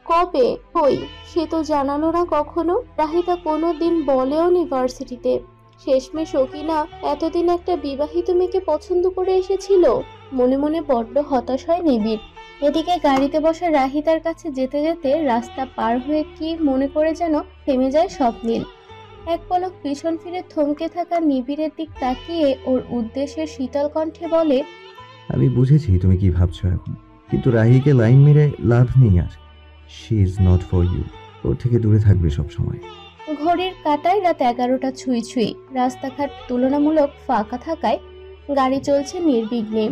Speaker 10: কবে? হই, সে তো জানালো না কখনো। রাহিতা কোনো দিন বলেও নি ভার্সিটিতে। শেষমেশ ও কিনা এতদিন একটা বিবাহিত মেয়েকে পছন্দ করে এসেছিল। মনে মনে বড্ড হতাশ হয় নিবিড়। এদিকে গাড়িতে বসা রাহিতার কাছে যেতে যেতে রাস্তা পার হয়ে কি মনে করে যেন থেমে যায় স্বপ্নিল। এক পলক পিছন ফিরে থমকে থাকা নিবিড়ের দিক তাকিয়ে ওর উদ্দেশ্যে শীতল কণ্ঠে বলে,
Speaker 4: আমি বুঝেছি তুমি কি ভাবছো এখন, কিন্তু রাহিকে লাইন মেরে লাভ নেই আর। She is not for you. ওর থেকে দূরে থাকবে সব সময়।
Speaker 10: ঘড়ির কাঁটায় রাত 11টা ছুঁই ছুঁই। রাস্তাঘাট তুলনামূলক ফাঁকা থাকায় গাড়ি চলছে নির্বিঘ্নে।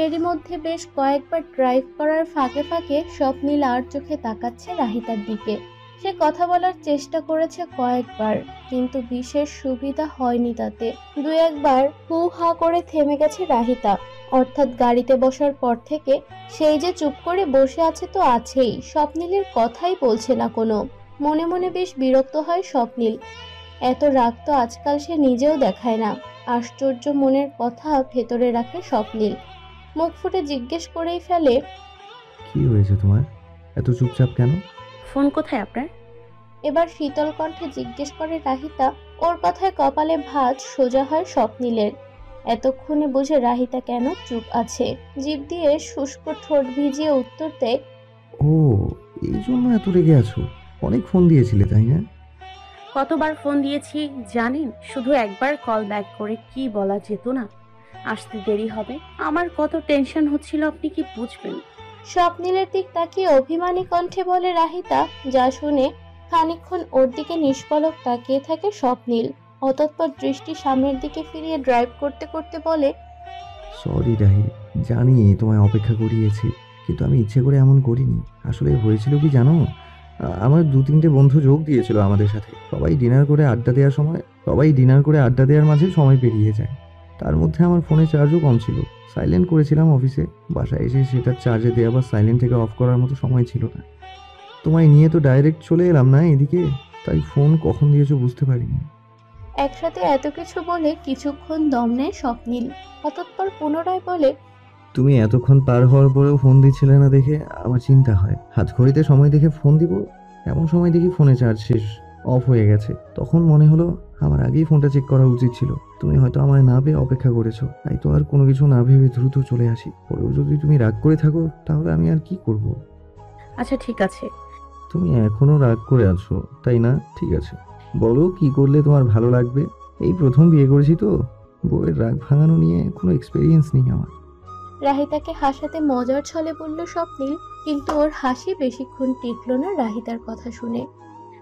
Speaker 10: এরই মধ্যে বেশ কয়েকবার ড্রাইভ করার ফাঁকে ফাঁকে স্বপ্নীল আর চোখে তাকাচ্ছে রাহিতার দিকে। সে কথা বলার চেষ্টা করেছে কয়েকবার, কিন্তু বিশেষ সুবিধা হয়নি তাতে। দু একবার হু হা করে থেমে গেছে রাহিতা। অর্থাৎ গাড়িতে বসার পর থেকে সেই যে চুপ করে বসে আছে তো আছেই, স্বপ্নীলের কথাই বলছে না কোনো। মনে মনে বেশ বিরক্ত হয় স্বপ্নীল। এত রাগ তো আজকাল সে নিজেও দেখায় না। আশ্চর্য মনের কথা ভেতরে রাখে স্বপ্নীল। মুখ ফুটে জিজ্ঞেস করেই ফেলে,
Speaker 4: কি হয়েছে তোমার, এত চুপচাপ কেন?
Speaker 1: ফোন কোথায় আপনার?
Speaker 10: এবার শীতল কণ্ঠে জিজ্ঞেস করে রাহিতা। ওর কথায় কপালে ভাঁজ সোজা হয় স্বপ্নীলের। এতক্ষণে বুঝে রাহিতা কেন চুপ আছে। জিভ দিয়ে শুষ্ক ঠোঁট ভিজিয়ে উত্তর দেয়,
Speaker 4: ও, এই জন্য এত রেগে আছো? অনেক ফোন দিয়েছিলে তাই না?
Speaker 1: কতবার ফোন দিয়েছি জানেন? শুধু একবার কল ব্যাক করে কি বলা যেত না আসতে দেরি হবে? আমার কত টেনশন হচ্ছিল আপনি কি বুঝবেন?
Speaker 10: স্বপ্নীলের দিক তাকিয়ে অভিমানী কণ্ঠে বলে রাহিতা। যা শুনে খানিকক্ষণ ওর দিকে নিষ্পলক তাকিয়ে থাকে স্বপ্নীল। অতঃপর দৃষ্টি সামনের দিকে ফিরিয়ে ড্রাইভ করতে করতে বলে,
Speaker 4: সরি রাহি, জানি তোমায় অপেক্ষা করিয়েছি, কিন্তু আমি ইচ্ছে করে এমন করিনি। আসলে হয়েছিল কি জানো, আমার 2-3টে বন্ধু যোগ দিয়েছিল আমাদের সাথে। সবাই ডিনার করে আড্ডা দেওয়ার মাঝে সময় পেরিয়ে যায়। তার মধ্যে আমার ফোনে চার্জও কম ছিল। সাইলেন্ট করেছিলাম অফিসে। বাসায় এসে সেটা চার্জে দেওয়া বা সাইলেন্ট থেকে অফ করার মতো সময় ছিল না। তোমায় নিয়ে তো ডাইরেক্ট চলে এলাম না এদিকে, তাই ফোন কখন দিয়েছো বুঝতে পারিনি।
Speaker 10: একসাথে এত কিছু বলে কিছুক্ষণ দম নেয় স্বপ্নীল। অতঃপর পুনরায় বলে,
Speaker 4: তুমি এতক্ষণ পার হওয়ার পরেও ফোন দিচ্ছিলে না দেখে আমার চিন্তা হয়। হাত ঘড়িতে সময় দেখে ফোন দিব, এমন সময় দেখি ফোনে চার্জ শেষ, অফ হয়ে গেছে। তখন মনে হলো আমার আগেই ফোনটা চেক করা উচিত ছিল। তুমি হয়তো আমায় না পেয়ে অপেক্ষা করেছো, তাই তো আর কোনো কিছু না ভেবে দ্রুত চলে আসি। পরেও যদি তুমি রাগ করে থাকো তাহলে আমি আর কি করব?
Speaker 1: আচ্ছা ঠিক আছে।
Speaker 4: তুমি এখনো রাগ করে আছো তাই না? ঠিক আছে, বলো কি করলে তোমার ভালো লাগবে। এই প্রথম বিয়ে করেছি তো, বউয়ের রাগ ভাঙানো নিয়ে কোনো এক্সপেরিয়েন্স নেই আমার।
Speaker 10: রাহিতাকে হাসাতে মজার ছলে বলল স্বপ্নীল, কিন্তু ওর হাসি বেশিক্ষণ টিকল না রাহিতার কথা শুনে।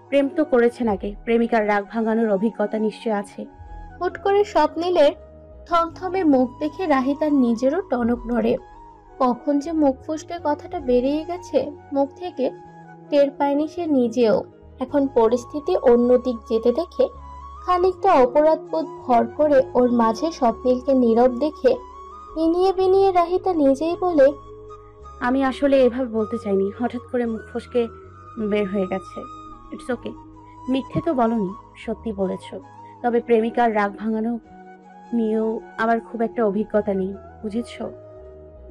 Speaker 1: প্রেম তো করেছেন আগে, প্রেমিকার রাগ ভাঙানোর অভিজ্ঞতা নিশ্চয় আছে।
Speaker 10: হুট করে স্বপ্নীলের থমথমে মুখ দেখে রাহিতার নিজেরও টনক নড়ে। কখন যে মুখ ফসকে কথাটা বেরিয়ে গেছে মুখ থেকে টের পায়নি সে নিজেও। এখন পরিস্থিতি অন্যদিক যেতে দেখে খানিকটা অপরাধবোধ ভর করে ওর মাঝে স্বপ্নীলকে নীরব দেখে ইনিয়ে বিনিয়ে রাহিতা নিজেই বলে,
Speaker 1: আমি আসলে এভাবে বলতে চাইনি, হঠাৎ করে মুখ ফসকে বের হয়ে গেছে। It's okay. মিথ্যে তো বলনি, সত্যি বলেছো। তবে প্রেমিকার রাগ ভাঙানো নিয়েও আমার খুব একটা অভিজ্ঞতা নেই, বুঝেছো?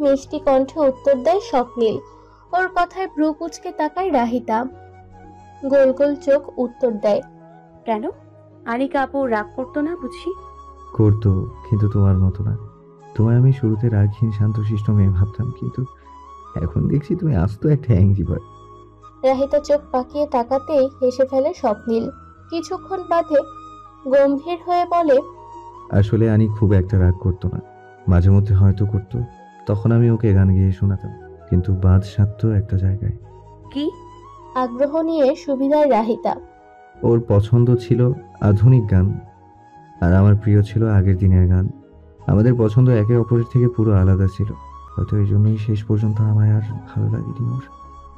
Speaker 10: মিষ্টি কণ্ঠে উত্তর দেয় স্বপ্নীল। ওর কথায় ভ্রু কুঁচকে তাকায় রাহিতা। গোল গোল চোখ উত্তর দেয়,
Speaker 1: কেন? আনিকা আপু রাগ করতো না বুঝি?
Speaker 4: করতো, কিন্তু তোমার মতো না। তোমায় আমি শুরুতে রাগহীন শান্তশিষ্ট মেয়ে ভাবতাম, কিন্তু এখন দেখছি তুমি আস্ত একটা অ্যাংরি বয়।
Speaker 10: রাহিতা চোখ পাকিয়ে তাকাতেই হেসে ফেলে স্বপ্নীল। কিছুক্ষণ বাদে গম্ভীর হয়ে বলে,
Speaker 4: আসলে আনি খুব একটা রাগ করতো না, মাঝে মধ্যে হয়তো করতো, তখন আমি ওকে গান গেয়ে শোনাতাম, কিন্তু বাদ সাধতো একটা জায়গায়।
Speaker 1: কি?
Speaker 10: আগ্রহ নিয়ে সুবিধায় রাহিতা।
Speaker 4: ওর পছন্দ ছিল আধুনিক গান, আর আমার প্রিয় ছিল আগের দিনের গান। আমাদের পছন্দ একে অপরের থেকে পুরো আলাদা ছিল। হয়তো এই জন্যই শেষ পর্যন্ত আমায় আর ভালো লাগেনি ওর।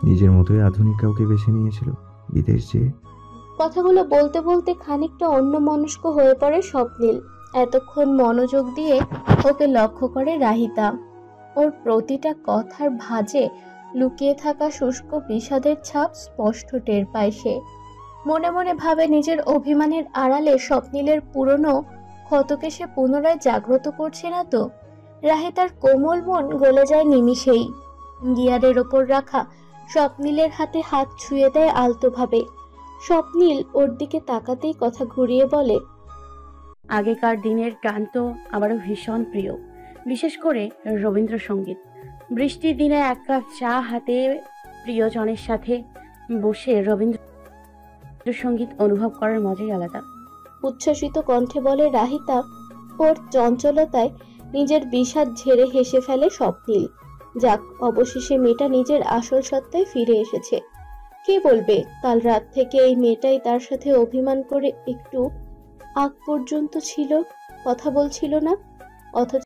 Speaker 4: নিজের মতোই আধুনিক কাউকে বেছে নিয়েছিল বিদেশ যেয়ে।
Speaker 10: কথাগুলো বলতে বলতে খানিকটা অন্যমনস্ক হয়ে পড়ে স্বপ্নীল। এতক্ষণ মনোযোগ দিয়ে ওকে লক্ষ্য করে রাহিতা। ওর প্রতিটা কথার ভাঁজে লুকিয়ে থাকা শুষ্ক বিষাদের ছাপ স্পষ্ট টের পায় সে। মনে মনে ভাবে নিজের অভিমানের আড়ালে স্বপ্নীলের পুরনো ক্ষতকে সে পুনরায় জাগ্রত করছে না তো। রাহিতার কোমল মন গলে যায় নিমিষেই। গিয়ারের ওপর রাখা স্বপ্নীলের হাতে হাত ছুঁয়ে দেয় আলতোভাবে। স্বপ্নীল ওর দিকে তাকাতেই কথা ঘুরিয়ে বলে,
Speaker 1: আগেকার দিনের গান তো আমারও ভীষণ প্রিয়, বিশেষ করে রবীন্দ্রসঙ্গীত। বৃষ্টির দিনে এক কাপ চা হাতে প্রিয়জনের সাথে বসে রবীন্দ্রসঙ্গীত অনুভব করার মজাই আলাদা।
Speaker 10: উচ্ছ্বসিত কণ্ঠে বলে রাহিতা। ওর চঞ্চলতায় নিজের বিষাদ ঝেড়ে হেসে ফেলে স্বপ্নিল। যাক, অবশেষে মেয়েটা নিজের আসল সত্তায় ফিরে এসেছে। কে বলবে কাল রাত থেকে এই মেয়েটাই তার সাথে অভিমান করে একটু আগ পর্যন্ত ছিল, কথা বলছিল না, অথচ